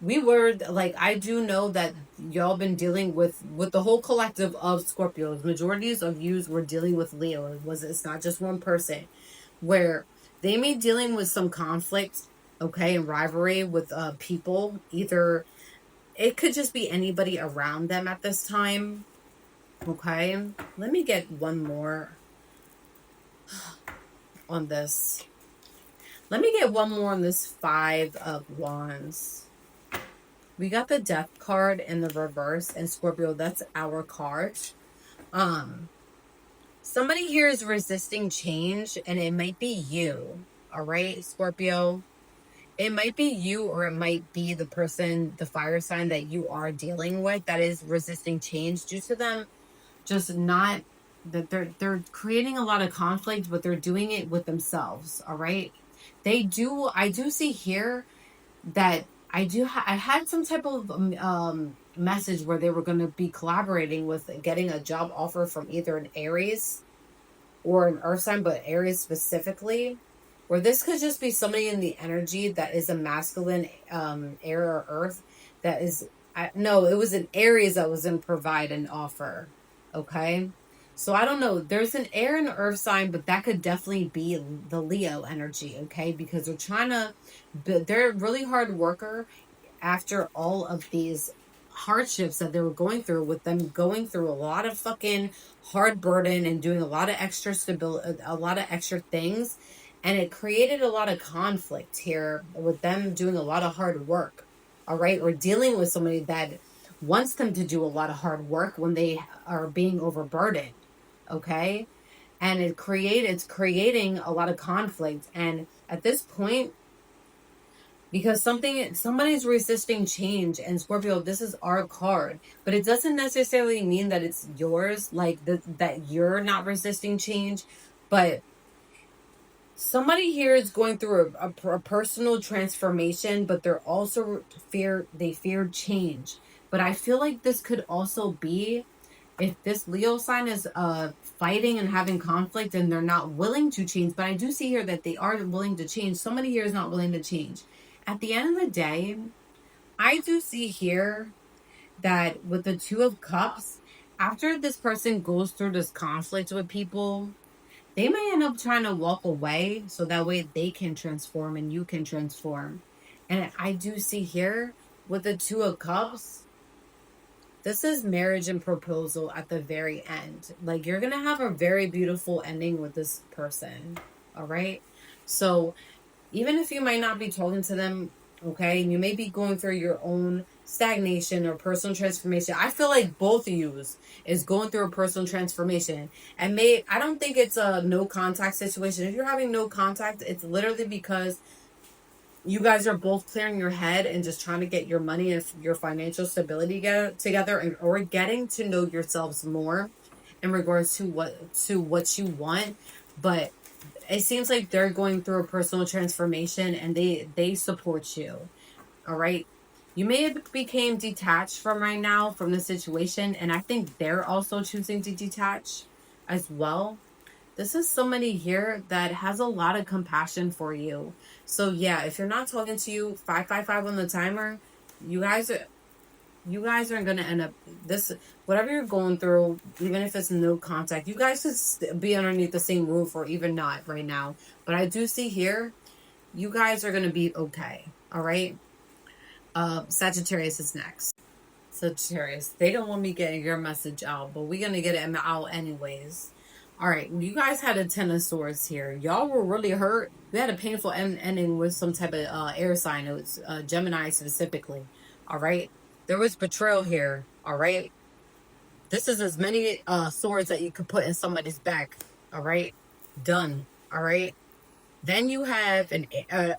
we were like, I do know that y'all been dealing with the whole collective of Scorpios. Majorities of yous were dealing with Leo. It's not just one person, where they may dealing with some conflict, okay, and rivalry with people. Either it could just be anybody around them at this time. Okay, let me get one more on this. Let me get one more on this Five of Wands. We got the Death card in the reverse, and Scorpio, that's our card. Somebody here is resisting change, and it might be you. All right, Scorpio. It might be you, or it might be the person, the fire sign that you are dealing with, that is resisting change, due to them just not, that they're creating a lot of conflict, but they're doing it with themselves. All right. I do see here that I had some type of message where they were going to be collaborating with getting a job offer from either an Aries or an Earth sign, but Aries specifically, or this could just be somebody in the energy that is a masculine air or Earth, that is, no, it was an Aries that was going to provide an offer. Okay. So I don't know. There's an air and earth sign, but that could definitely be the Leo energy, okay? Because they're a really hard worker after all of these hardships that they were going through, with them going through a lot of fucking hard burden and doing a lot of extra stability, a lot of extra things. And it created a lot of conflict here with them doing a lot of hard work, all right? Or dealing with somebody that wants them to do a lot of hard work when they are being overburdened. Okay. And it's creating a lot of conflict. And at this point, because somebody's resisting change, and Scorpio, this is our card, but it doesn't necessarily mean that it's yours, like that you're not resisting change. But somebody here is going through a personal transformation, but they're also fear change. But I feel like this could also be, if this Leo sign is fighting and having conflict and they're not willing to change. But I do see here that they are willing to change. Somebody here is not willing to change. At the end of the day, I do see here that with the Two of Cups, after this person goes through this conflict with people, they may end up trying to walk away, so that way they can transform and you can transform. And I do see here with the Two of Cups, this is marriage and proposal at the very end. Like, you're going to have a very beautiful ending with this person. All right. So even if you might not be talking to them, okay, and you may be going through your own stagnation or personal transformation, I feel like both of you is going through a personal transformation. And I don't think it's a no contact situation. If you're having no contact, it's literally because you guys are both clearing your head and just trying to get your money and your financial stability together, or getting to know yourselves more in regards to what you want. But it seems like they're going through a personal transformation, and they support you. All right. You may have became detached from right now from the situation, and I think they're also choosing to detach as well. This is somebody here that has a lot of compassion for you. So yeah, if you're not talking to you, 555 on the timer, you guys are going to end up this, whatever you're going through, even if it's no contact, you guys could be underneath the same roof, or even not right now. But I do see here, you guys are going to be okay. All right. Sagittarius is next. Sagittarius. They don't want me getting your message out, but we're going to get it out anyways. All right, you guys had a Ten of Swords here. Y'all were really hurt. We had a painful ending with some type of air sign. It was Gemini specifically. All right, there was betrayal here. All right, this is as many swords that you could put in somebody's back. All right, done. All right. Then you have an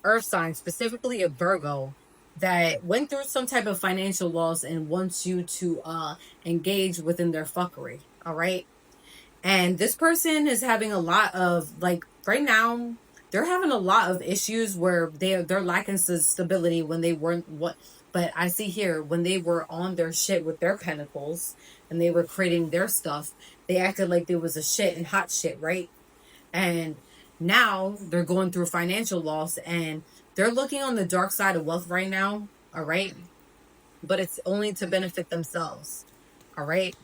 earth sign, specifically a Virgo, that went through some type of financial loss and wants you to engage within their fuckery. All right. And this person is having a lot of, like, right now, they're having a lot of issues where they're lacking stability when they weren't what. But I see here, when they were on their shit with their pentacles and they were creating their stuff, they acted like there was a shit and hot shit, right? And now they're going through financial loss and they're looking on the dark side of wealth right now. All right. But it's only to benefit themselves. All right.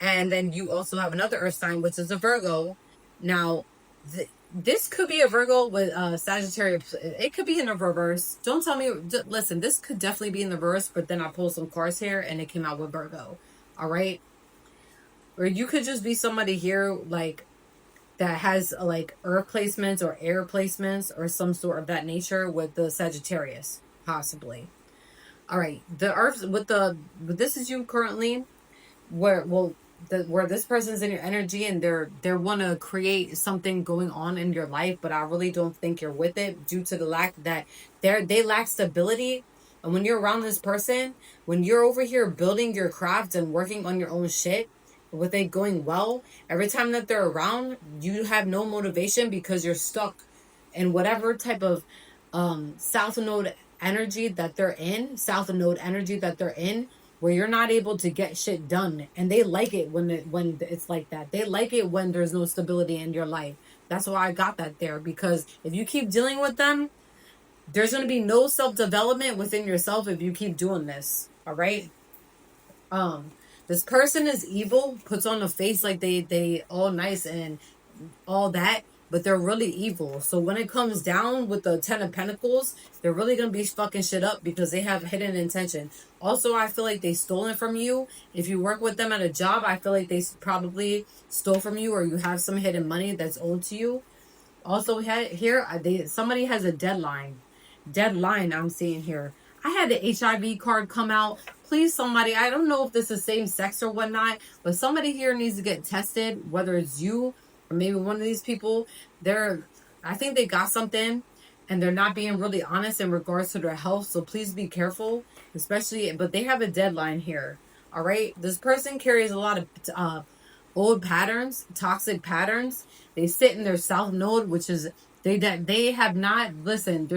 And then you also have another earth sign, which is a Virgo. Now, this could be a Virgo with Sagittarius. It could be in the reverse. Don't tell me. Listen, this could definitely be in the reverse, but then I pulled some cards here and it came out with Virgo. All right. Or you could just be somebody here, like, that has like earth placements or air placements or some sort of that nature with the Sagittarius, possibly. All right. The earth with this is you currently where this person's in your energy and they want to create something going on in your life, but I really don't think you're with it due to the lack that they lack stability. And when you're around this person, when you're over here building your craft and working on your own shit, with it going well, every time that they're around, you have no motivation because you're stuck in whatever type of south node energy that they're in, where you're not able to get shit done. And they like it when it's like that. They like it when there's no stability in your life. That's why I got that there, because if you keep dealing with them, there's going to be no self-development within yourself if you keep doing this. All right. This person is evil, puts on a face like they all nice and all that, but they're really evil. So when it comes down with the Ten of Pentacles, they're really going to be fucking shit up because they have hidden intention. Also, I feel like they stolen from you. If you work with them at a job, I feel like they probably stole from you, or you have some hidden money that's owed to you. Also, here, somebody has a deadline. I'm seeing here. I had the HIV card come out. Please, somebody, I don't know if this is same sex or whatnot, but somebody here needs to get tested, whether it's you or maybe one of these people. I think they got something and they're not being really honest in regards to their health. So please be careful, but they have a deadline here. All right. This person carries a lot of old patterns, toxic patterns. They sit in their south node, which is they have not listened.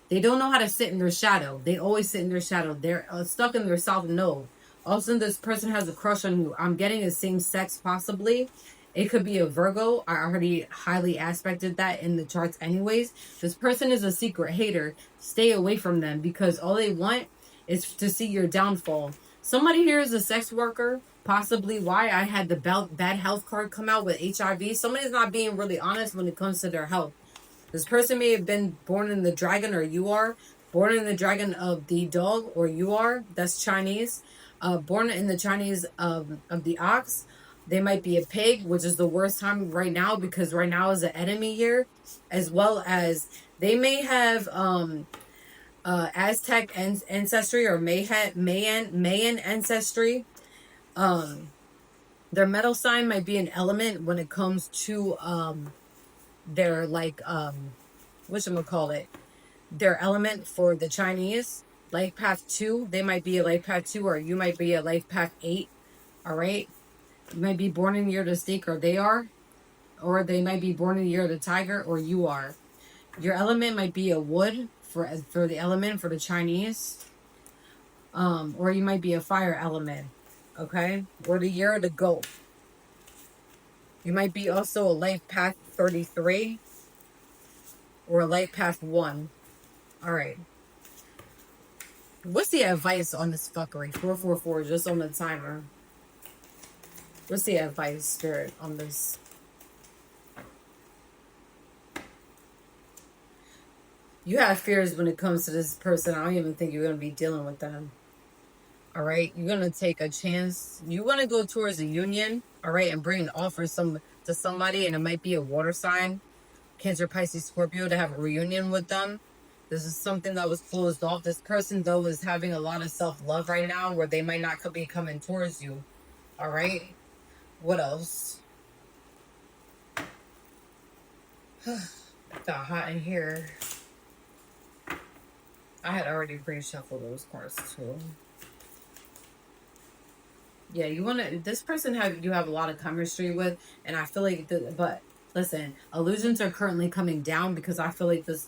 They don't know how to sit in their shadow. They always sit in their shadow. They're stuck in their south node. Also, this person has a crush on you. I'm getting the same sex, possibly. It could be a Virgo. I already highly aspected that in the charts anyways. This person is a secret hater. Stay away from them because all they want is to see your downfall. Somebody here is a sex worker. Possibly why I had the bad health card come out with HIV. Somebody's not being really honest when it comes to their health. This person may have been born in the dragon, or you are. Born in the dragon of the dog, or you are. That's Chinese. Born in the Chinese of the ox. They might be a pig, which is the worst time right now because right now is the enemy year. As well as they may have Aztec ancestry or Mayan ancestry. Their metal sign might be an element when it comes to their their element for the Chinese. Life path 2, they might be a life path 2, or you might be a life path 8. All right. You might be born in the year of the snake, or they are, or they might be born in the year of the tiger, or you are. Your element might be a wood for the element for the Chinese, or you might be a fire element, okay, or the year of the goat. You might be also a life path 33 or a life path 1. All right. What's the advice on this fuckery? 444, just on the timer. What's the advice, Spirit, on this? You have fears when it comes to this person. I don't even think you're going to be dealing with them. All right, you're gonna take a chance. You want to go towards a union, all right, and bring an offer to somebody, and it might be a water sign, Cancer, Pisces, Scorpio, to have a reunion with them. This is something that was closed off. This person though is having a lot of self love right now, where they might not be coming towards you. All right, what else? It got hot in here. I had already pre-shuffled those cards too. Yeah, this person you have a lot of chemistry with, and I feel like but listen, illusions are currently coming down because I feel like this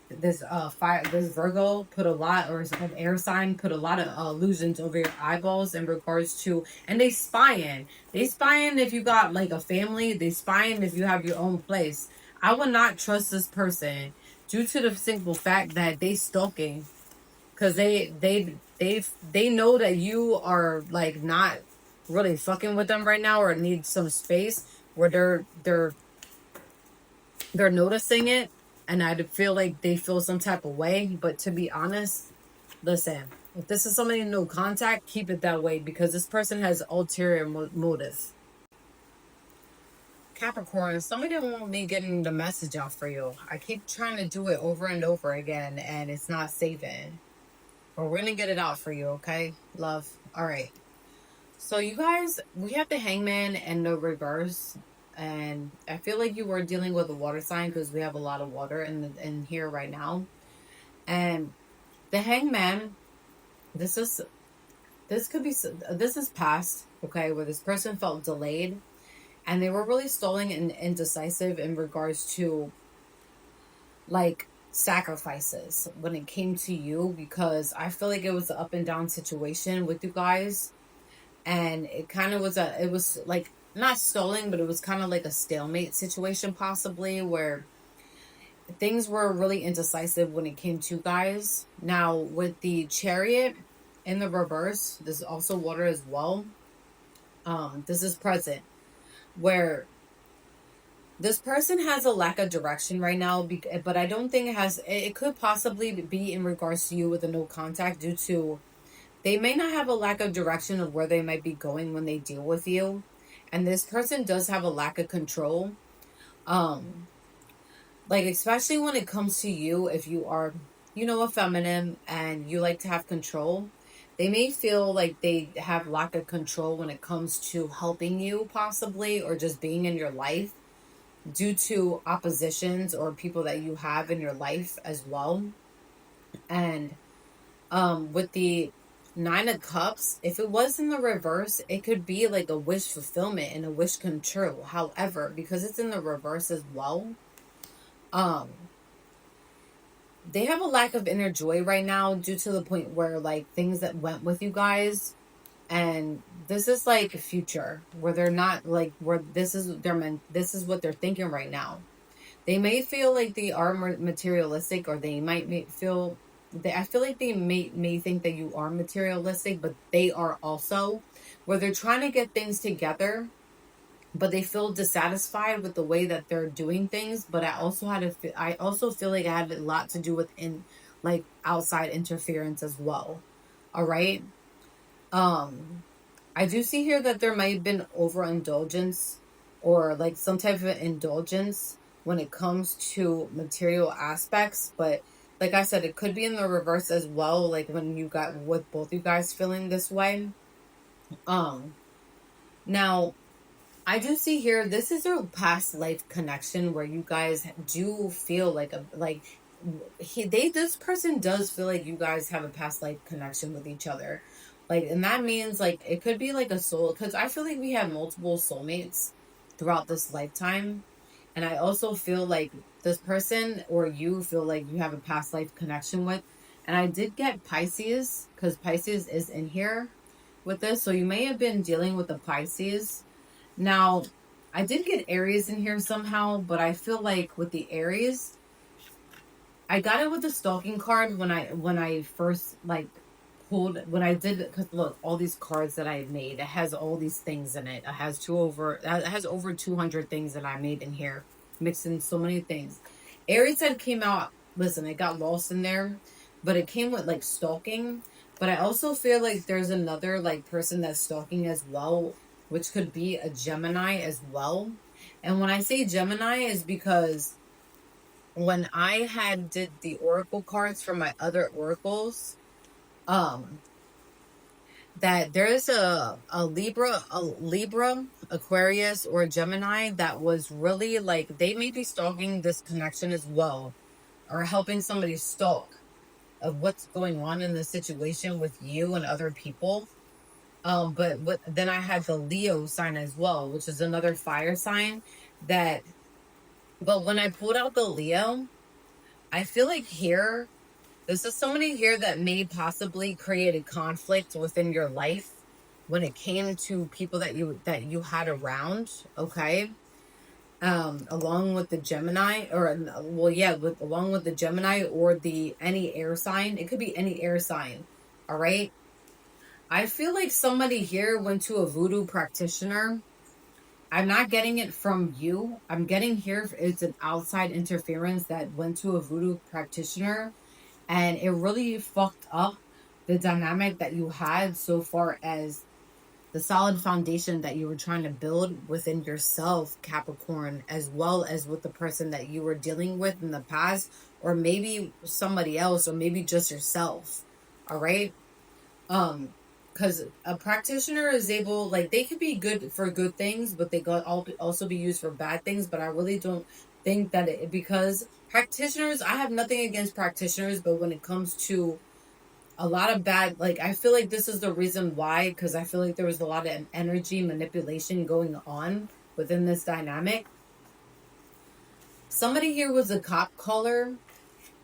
Virgo put a lot, or an air sign put a lot of illusions over your eyeballs in regards to, and they spying if you got like a family, they spying if you have your own place. I would not trust this person due to the simple fact that they stalking, because they know that you are like not really fucking with them right now, or need some space, where they're noticing it, and I feel like they feel some type of way. But to be honest, listen, if this is somebody no contact, keep it that way, because this person has ulterior motive. Capricorn, somebody don't want me getting the message out for you. I keep trying to do it over and over again, and it's not saving. But we're gonna get it out for you, okay? Love. All right. So you guys, we have the Hangman and the reverse, and I feel like you were dealing with a water sign because we have a lot of water in here right now. And the Hangman, this is this is past, okay, where this person felt delayed, and they were really stalling and indecisive in regards to like sacrifices when it came to you, because I feel like it was an up and down situation with you guys, and it kind of was it was like not stalling, but it was kind of like a stalemate situation possibly, where things were really indecisive when it came to guys. Now with the Chariot in the reverse, this is also water as well. This is present, where this person has a lack of direction right now, but I don't think it could possibly be in regards to you with a no contact, due to they may not have a lack of direction of where they might be going when they deal with you. And this person does have a lack of control. Like, especially when it comes to you, if you are, a feminine and you like to have control, they may feel like they have lack of control when it comes to helping you possibly, or just being in your life, due to oppositions or people that you have in your life as well. And with the Nine of Cups, if it was in the reverse, it could be like a wish fulfillment and a wish come true. However, because it's in the reverse as well, they have a lack of inner joy right now, due to the point where like things that went with you guys, and this is like future, where they're not like, where this is this is what they're thinking right now. They may feel like they are materialistic, or they might feel I feel like they may think that you are materialistic, but they are also, where they're trying to get things together, but they feel dissatisfied with the way that they're doing things. But I also feel like it had a lot to do with like outside interference as well. All right. I do see here that there might have been overindulgence, or like some type of indulgence when it comes to material aspects. But like I said, it could be in the reverse as well, like when you got with both you guys feeling this way. Now I do see here, this is your past life connection, where you guys do feel like this person does feel like you guys have a past life connection with each other. Like, and that means like, it could be like a soul, because I feel like we have multiple soulmates throughout this lifetime. And I also feel like this person, or you feel like you have a past life connection with. And I did get Pisces, because Pisces is in here with this. So you may have been dealing with the Pisces. Now, I did get Aries in here somehow, but I feel like with the Aries, I got it with the stalking card when I first like pulled, when I did, because look, all these cards that I made, it has all these things in it. It has over 200 things that I made in here, mixed in so many things. Aries had came out. Listen, it got lost in there, but it came with like stalking. But I also feel like there's another like person that's stalking as well, which could be a Gemini as well. And when I say Gemini is because when I had did the oracle cards for my other oracles, um that there's a Libra, Aquarius, or a Gemini that was really like they may be stalking this connection as well, or helping somebody stalk of what's going on in the situation with you and other people. But then I had the Leo sign as well, which is another fire sign that, but when I pulled out the Leo, I feel like here, this is somebody here that may possibly create a conflict within your life when it came to people that you had around, okay? Along with the Gemini, or well, yeah, along with the Gemini or the any air sign. It could be any air sign. All right. I feel like somebody here went to a voodoo practitioner. I'm not getting it from you. I'm getting here it's an outside interference that went to a voodoo practitioner, and it really fucked up the dynamic that you had so far as the solid foundation that you were trying to build within yourself, Capricorn, as well as with the person that you were dealing with in the past, or maybe somebody else, or maybe just yourself. All right. Because a practitioner is able, like, they could be good for good things, but they got also be used for bad things. But I really don't think that because practitioners, I have nothing against practitioners, but when it comes to a lot of bad, like, I feel like this is the reason why, because I feel like there was a lot of energy manipulation going on within this dynamic. Somebody here was a cop caller,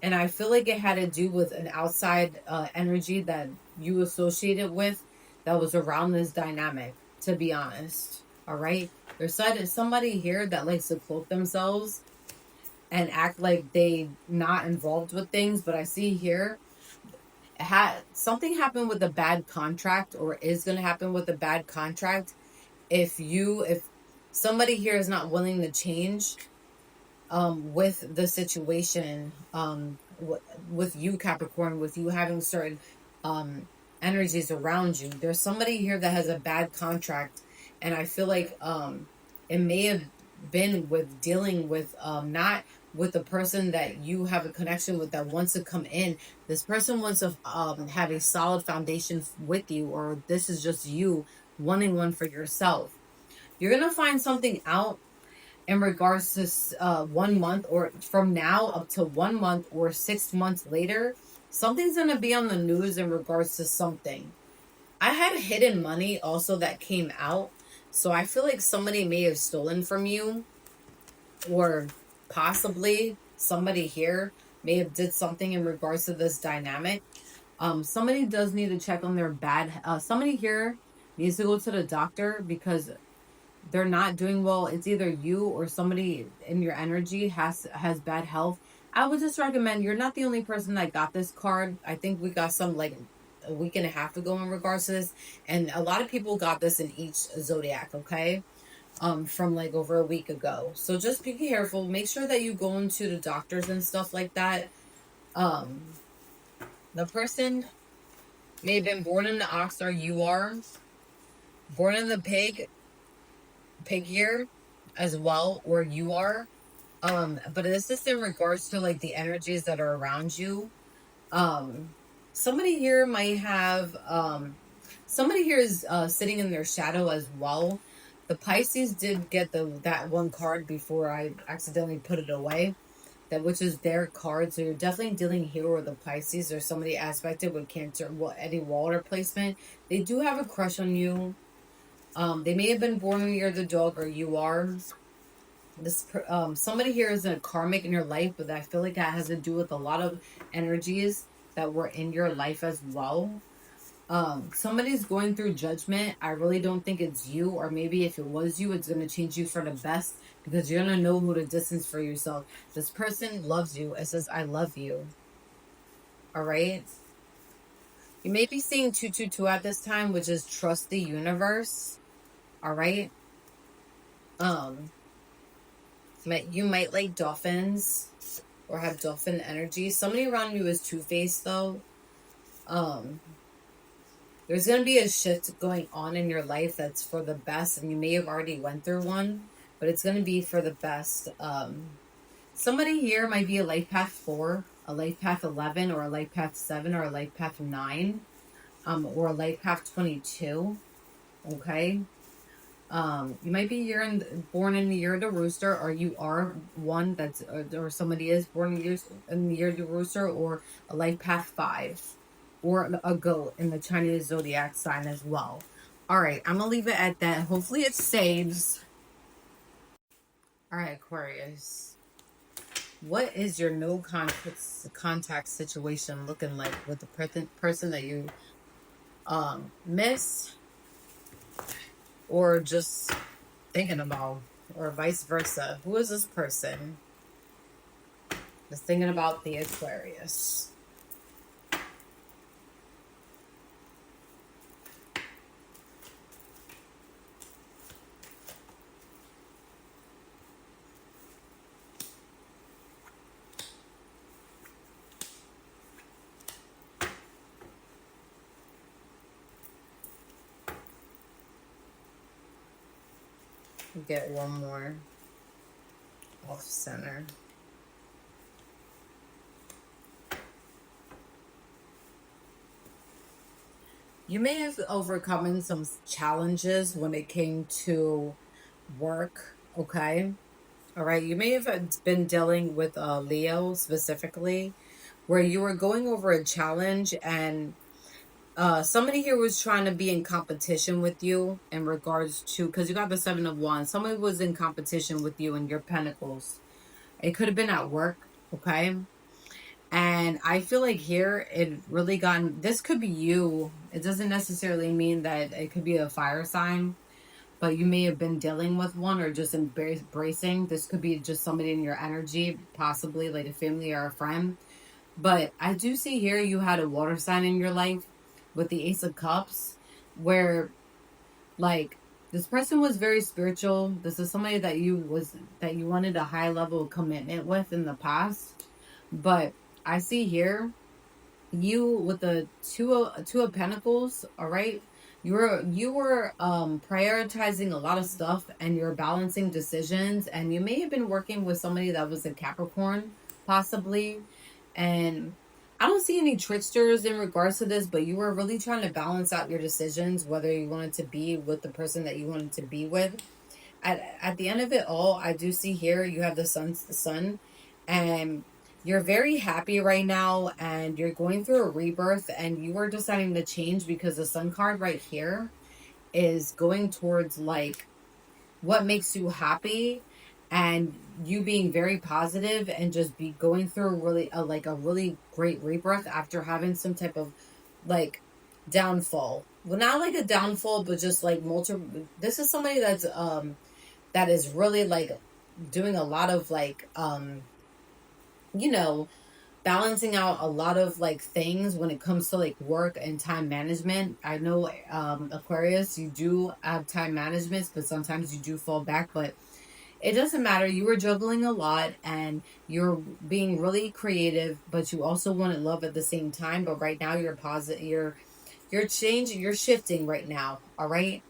and I feel like it had to do with an outside energy that you associated with that was around this dynamic, to be honest. All right. There's somebody here that likes to cloak themselves and act like they not involved with things. But I see here something happened with a bad contract, or is going to happen with a bad contract. If somebody here is not willing to change with the situation, with you, Capricorn, with you having certain energies around you, there's somebody here that has a bad contract, and I feel like it may have been with dealing with not with the person that you have a connection with that wants to come in. This person wants to have a solid foundation with you, or this is just you wanting one for yourself. You're gonna find something out in regards to 1 month, or from now up to 1 month or 6 months later. Something's going to be on the news in regards to something. I had hidden money also that came out, so I feel like somebody may have stolen from you, or possibly somebody here may have did something in regards to this dynamic. Somebody does need to check on their somebody here needs to go to the doctor because they're not doing well. It's either you or somebody in your energy has bad health. I would just recommend, you're not the only person that got this card. I think we got some like a week and a half ago in regards to this, and a lot of people got this in each zodiac, okay? From like over a week ago. So just be careful. Make sure that you go into the doctors and stuff like that. The person may have been born in the ox, or you are born in the pig year as well, or you are. But this is in regards to like the energies that are around you. Somebody here might have somebody here is sitting in their shadow as well. The Pisces did get that one card before I accidentally put it away, that which is their card. So you're definitely dealing here with the Pisces, or somebody aspected with Cancer, any Water placement. They do have a crush on you. They may have been born when you're the dog, or you are. Somebody here is a karmic in your life, but I feel like that has to do with a lot of energies that were in your life as well. Somebody's going through judgment. I really don't think it's you, or maybe if it was you, it's going to change you for the best, because you're going to know who to distance for yourself. This person loves you. It says, I love you. All right. You may be seeing 222 at this time, which is trust the universe. All right. You might like dolphins or have dolphin energy. Somebody around you is two-faced though. There's going to be a shift going on in your life that's for the best, and you may have already went through one, but it's going to be for the best. Somebody here might be a life path 4, a life path 11, or a life path 7, or a life path 9, or a life path 22. Okay. You might be born in the year of the rooster, or you are one that's, or somebody is born in the year of the rooster, or a life path 5, or a goat in the Chinese zodiac sign as well. All right, I'm gonna leave it at that. Hopefully, it saves. All right, Aquarius. What is your no contact situation looking like with the person that you miss, or just thinking about, or vice versa? Who is this person that's thinking about the Aquarius? Get one more off center. You may have overcome some challenges when it came to work, okay? All right, you may have been dealing with Leo specifically, where you were going over a challenge, and somebody here was trying to be in competition with you in regards to, because you got the 7 of Wands. Somebody was in competition with you in your Pentacles. It could have been at work, okay? And I feel like here it really this could be you. It doesn't necessarily mean that it could be a fire sign, but you may have been dealing with one, or just embracing. This could be just somebody in your energy, possibly like a family or a friend. But I do see here you had a water sign in your life with the Ace of Cups, where like this person was very spiritual. This is somebody that you wanted a high level of commitment with in the past. But I see here you with the two of Pentacles, all right? You were prioritizing a lot of stuff, and you're balancing decisions, and you may have been working with somebody that was a Capricorn, possibly. And I don't see any tricksters in regards to this, but you were really trying to balance out your decisions, whether you wanted to be with the person that you wanted to be with. At the end of it all, I do see here you have the sun, and you're very happy right now, and you're going through a rebirth, and you are deciding to change, because the sun card right here is going towards like what makes you happy, and you being very positive, and just be going through really a really great rebirth after having some type of like downfall. Well, not like a downfall, but just like multiple. This is somebody that is really like doing a lot of like you know, balancing out a lot of like things when it comes to like work and time management. I know Aquarius, you do have time management, but sometimes you do fall back, but it doesn't matter. You were juggling a lot, and you're being really creative, but you also wanted love at the same time. But right now you're positive, you're changing, you're shifting right now. All right.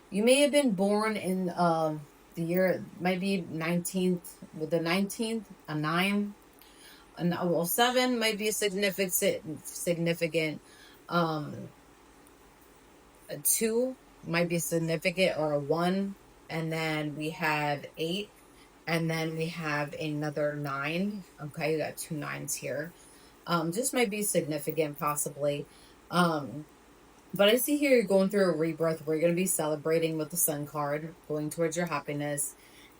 You may have been born in the year, might be 19th, with the 19th, a 9, well, 7 might be a significant, um, a 2 might be significant, or a 1, and then we have 8, and then we have another 9. Okay, you got 2 9s here. Just might be significant, possibly. But I see here you're going through a rebirth where you're going to be celebrating with the sun card, going towards your happiness.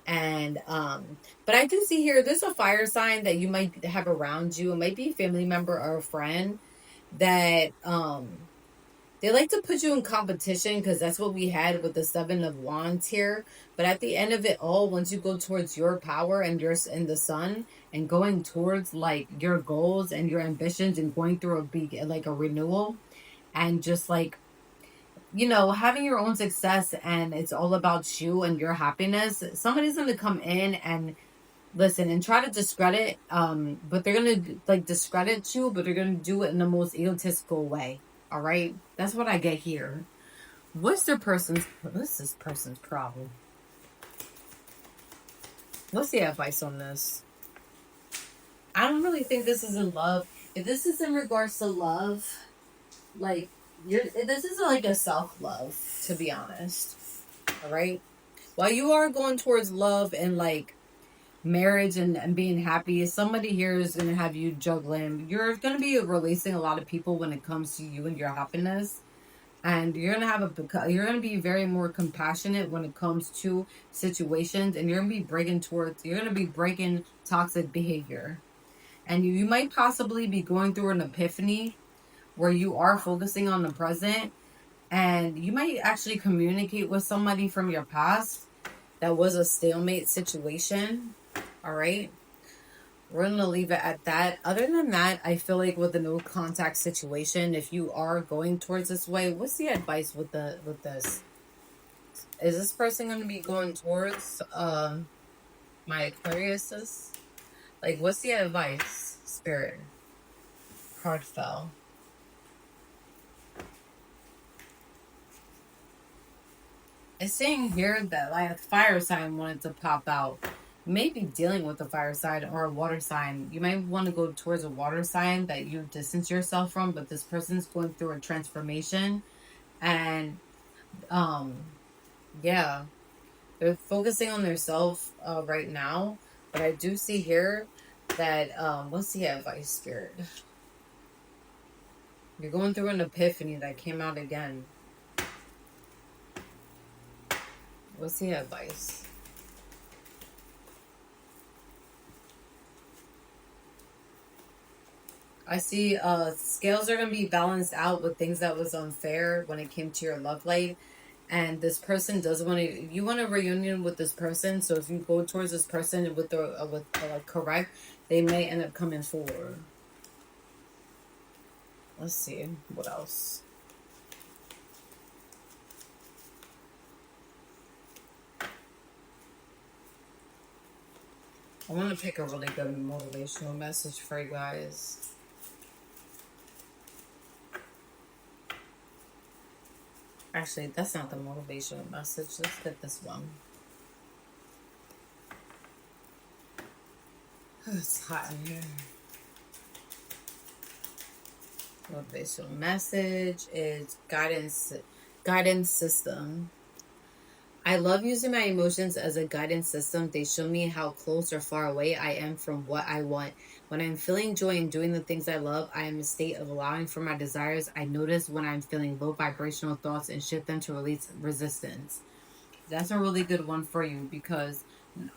And but I do see here there's a fire sign that you might have around you. It might be a family member or a friend that they like to put you in competition, because that's what we had with the 7 of Wands here. But at the end of it all, once you go towards your power, and you're in the sun, and going towards like your goals and your ambitions, and going through a renewal, and just like, having your own success, and it's all about you and your happiness. Somebody's going to come in and listen and try to discredit, but they're going to like discredit you, but they're going to do it in the most egotistical way. All right. That's what I get here. What's this person's problem? What's the advice on this? I don't really think this is in love. If this is in regards to love, like this isn't like a self-love, to be honest. All right. While you are going towards love and like marriage and being happy, somebody here is going to have you juggling. You're going to be releasing a lot of people when it comes to you and your happiness, and you're going to you're going to be very more compassionate when it comes to situations, and you're going to be breaking toxic behavior. And you might possibly be going through an epiphany where you are focusing on the present, and you might actually communicate with somebody from your past that was a stalemate situation. All right. We're going to leave it at that. Other than that, I feel like with the no contact situation, if you are going towards this way, what's the advice with this? Is this person going to be going towards my Aquarius? Like, what's the advice, Spirit? Card fell. It's saying here that like a fire sign wanted to pop out. You may be dealing with a fire sign or a water sign. You might want to go towards a water sign that you distance yourself from, but this person's going through a transformation, and yeah, they're focusing on themselves right now. But I do see here that what's the advice, Spirit? You're going through an epiphany that came out again. What's the advice? I see scales are going to be balanced out with things that was unfair when it came to your love life. And this person does want to, you want a reunion with this person. So if you go towards this person with correct, they may end up coming forward. Let's see what else. I want to pick a really good motivational message for you guys. Actually, that's not the motivational message. Let's get this one. It's hot in here. Motivational message is guidance system. I love using my emotions as a guidance system. They show me how close or far away I am from what I want. When I'm feeling joy and doing the things I love, I am in a state of allowing for my desires. I notice when I'm feeling low vibrational thoughts and shift them to release resistance. That's a really good one for you, because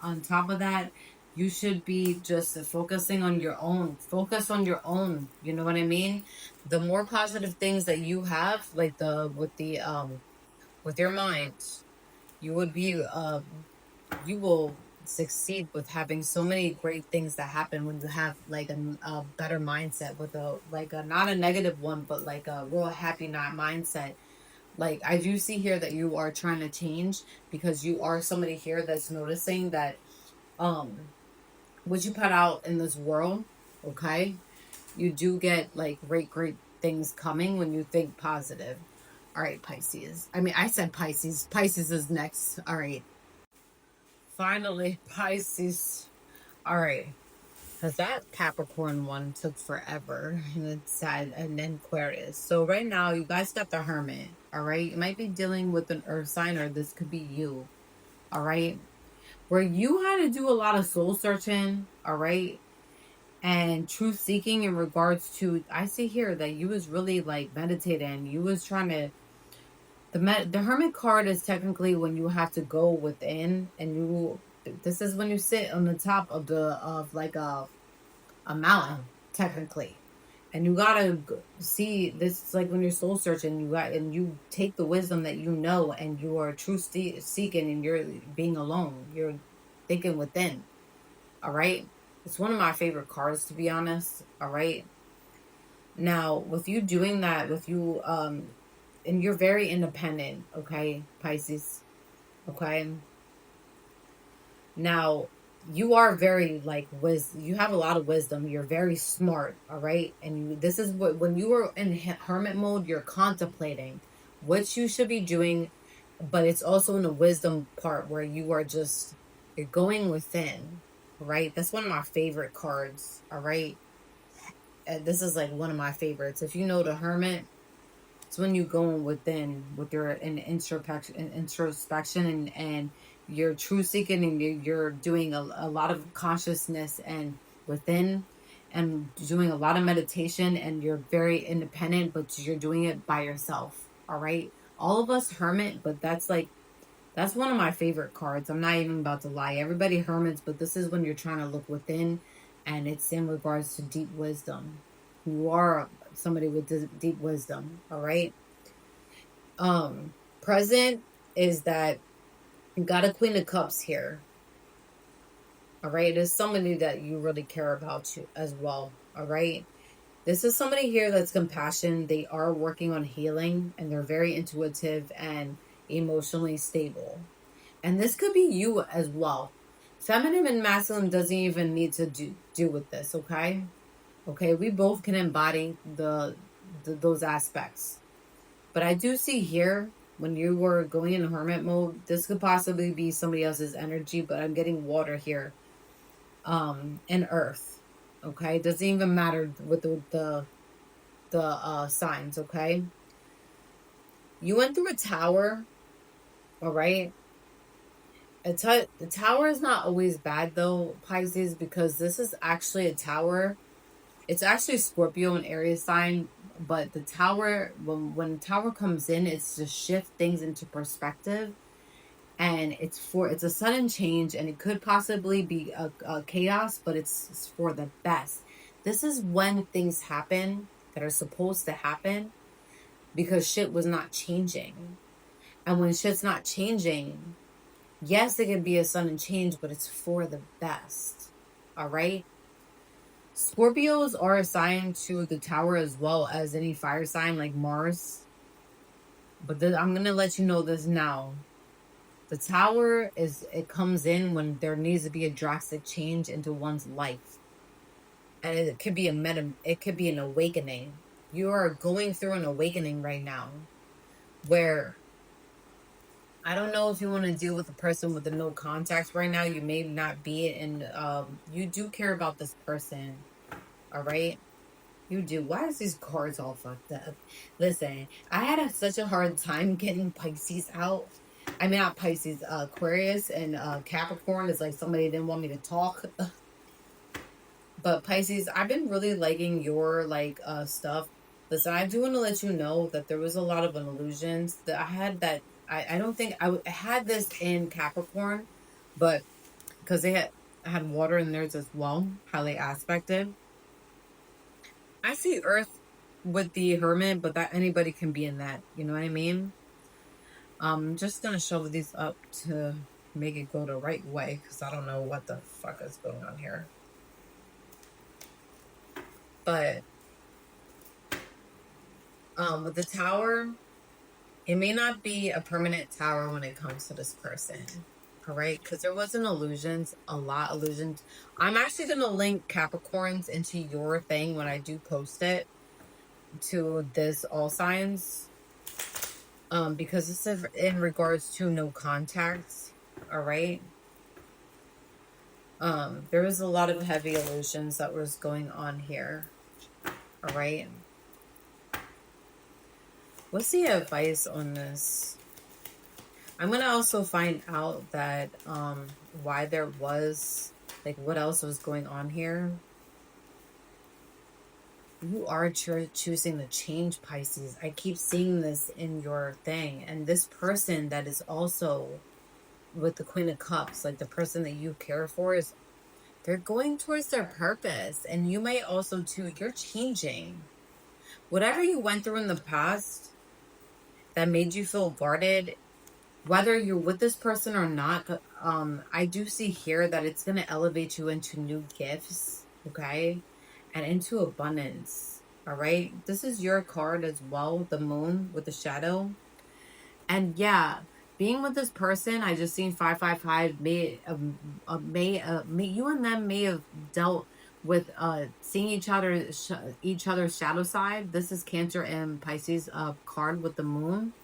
on top of that, you should be just focusing on your own. Focus on your own. You know what I mean? The more positive things that you have, like with your mind, you would be you will succeed with having so many great things that happen when you have like a better mindset, with a not a negative one, but like a real happy not mindset. Like I do see here that you are trying to change, because you are somebody here that's noticing that what you put out in this world, okay, you do get like great things coming when you think positive. All right, Pisces. I mean, I said Pisces. Pisces is next. All right. Finally, Pisces. All right. Because that Capricorn one took forever. And it's sad. And then Aquarius. So right now, you guys got the Hermit. All right. You might be dealing with an earth sign, or this could be you. All right. Where you had to do a lot of soul searching. All right. And truth seeking in regards to, I see here that you was really like meditating. You was trying to, the Hermit card is technically when you have to go within, and this is when you sit on the top of like a mountain, technically. And you gotta see, this is like when you're soul searching, and you take the wisdom that you know, and you are truth seeking, and you're being alone. You're thinking within. All right. It's one of my favorite cards, to be honest. All right. Now, with you doing that, and you're very independent, okay, Pisces. Okay. Now, you are very like you have a lot of wisdom, you're very smart, all right, and this is what, when you are in hermit mode, you're contemplating what you should be doing, but it's also in the wisdom part where you are just, you're going within, right? That's one of my favorite cards, all right. This is like one of my favorites. If you know the hermit, it's when you going within with your introspection and you're true seeking, and you're doing a lot of consciousness and within, and doing a lot of meditation, and you're very independent, but you're doing it by yourself. All right. All of us hermit, but that's like, that's one of my favorite cards. I'm not even about to lie. Everybody hermits, but this is when you're trying to look within, and it's in regards to deep wisdom. You are somebody with deep wisdom, all right? Present is that you got a Queen of Cups here. All right, it's somebody that you really care about you as well. All right. This is somebody here that's compassionate. They are working on healing, and they're very intuitive and emotionally stable. And this could be you as well. Feminine and masculine doesn't even need to do with this, okay? Okay, we both can embody those aspects. But I do see here, when you were going in hermit mode, this could possibly be somebody else's energy, but I'm getting water here. And earth. Okay? It doesn't even matter with the signs, okay? You went through a tower, all right? The tower is not always bad though, Pisces, because this is actually a tower. It's actually Scorpio and Aries sign, but the tower, when the tower comes in, it's to shift things into perspective, and it's a sudden change, and it could possibly be a chaos, but it's for the best. This is when things happen that are supposed to happen, because shit was not changing, and when shit's not changing, yes, it can be a sudden change, but it's for the best. All right. Scorpios are assigned to the tower as well as any fire sign like Mars. But I'm going to let you know this now. The tower it comes in when there needs to be a drastic change into one's life. And it could be it could be an awakening. You are going through an awakening right now where, I don't know if you want to deal with a person with the no contacts right now. You may not be, and you do care about this person. All right, you do. Why is these cards all fucked up? Listen, I had such a hard time getting Pisces out. I mean, not Pisces, Aquarius and Capricorn is like somebody didn't want me to talk. But Pisces, I've been really liking your like stuff. Listen, I do want to let you know that there was a lot of illusions that I had, that I don't think I had this in Capricorn, but because I had water in theirs as well, highly aspected. I see Earth with the Hermit, but that anybody can be in that. You know what I mean? I'm just gonna show these up to make it go the right way, because I don't know what the fuck is going on here. But with the tower, it may not be a permanent tower when it comes to this person. All right, because there wasn't illusions, a lot illusions. I'm actually gonna link Capricorns into your thing when I do post it to this all signs. Because this is in regards to no contacts. All right. There was a lot of heavy illusions that was going on here. All right. What's the advice on this? I'm gonna also find out that why there was, like, what else was going on here. You are choosing to change, Pisces. I keep seeing this in your thing, and this person that is also with the Queen of Cups, like the person that you care for, is they're going towards their purpose, and you might also too. You're changing. Whatever you went through in the past that made you feel guarded, whether you're with this person or not, I do see here that it's going to elevate you into new gifts, okay, and into abundance. All right, this is your card as well, the moon with the shadow. And yeah, being with this person, I just seen 555 may you and them may have dealt with seeing each other's shadow side. This is Cancer and Pisces card with the moon.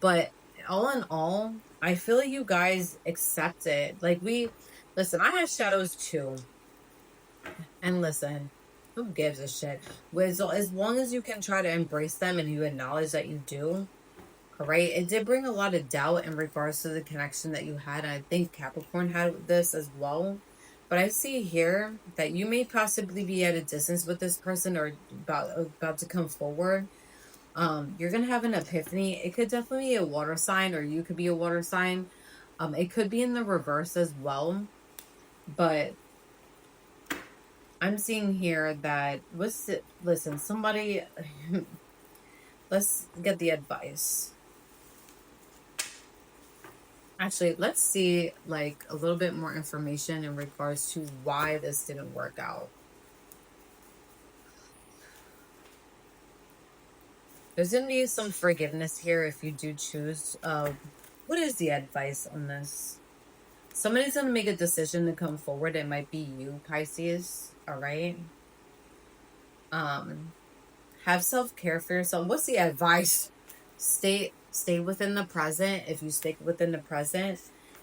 But all in all, I feel like you guys accept it. Like listen, I have shadows too. And listen, who gives a shit? As long as you can try to embrace them and you acknowledge that you do, all right? It did bring a lot of doubt in regards to the connection that you had. And I think Capricorn had this as well. But I see here that you may possibly be at a distance with this person or about to come forward. You're gonna have an epiphany. It could definitely be a water sign, or you could be a water sign. It could be in the reverse as well. But I'm seeing here that listen, somebody let's get the advice. Actually, let's see like a little bit more information in regards to why this didn't work out. There's gonna be some forgiveness here if you do choose. What is the advice on this? Somebody's gonna make a decision to come forward. It might be you, Pisces. All right. Have self-care for yourself. What's the advice? Stay within the present. If you stay within the present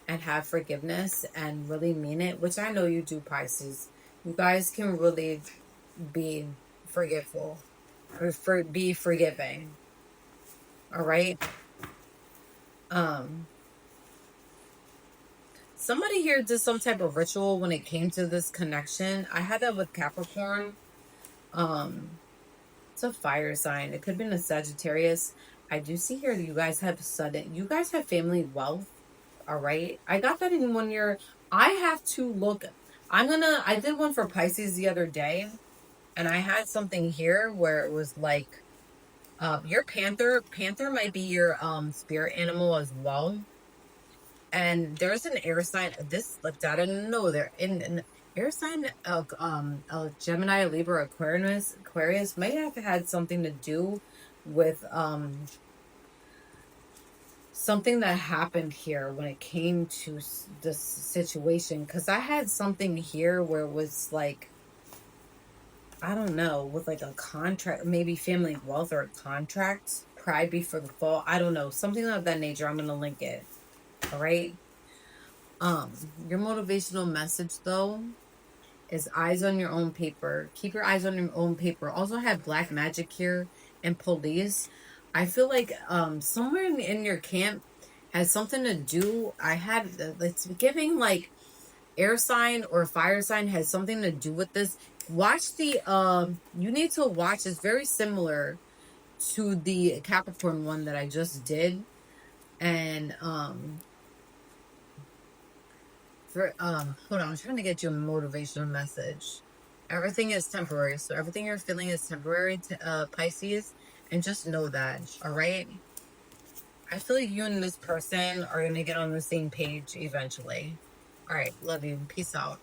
and have forgiveness and really mean it, which I know you do, Pisces, you guys can really be forgiveful or be forgiving. All right. Somebody here did some type of ritual when it came to this connection. I had that with Capricorn. It's a fire sign. It could have been a Sagittarius. I do see here that you guys have family wealth. All right. I got that in 1 year. I have to look. I did one for Pisces the other day, and I had something here where it was like, your panther might be your spirit animal as well. And there's an air sign. This looked out of nowhere. In air sign of Gemini, Libra, Aquarius may have had something to do with something that happened here when it came to this situation. Because I had something here where it was like, I don't know, with like a contract, maybe family wealth or a contract, pride before the fall. I don't know, something of that nature. I'm gonna link it. All right. Your motivational message though is eyes on your own paper. Keep your eyes on your own paper. Also have black magic here and police. I feel like somewhere in your camp has something to do. I had it's giving like air sign or fire sign has something to do with this. Watch the you need to watch. It's very similar to the Capricorn one that I just did. And hold on, I'm trying to get you a motivational message. Everything is temporary, so everything you're feeling is temporary, Pisces, and just know that. All right. I feel like you and this person are gonna get on the same page eventually. All right, love you. Peace out.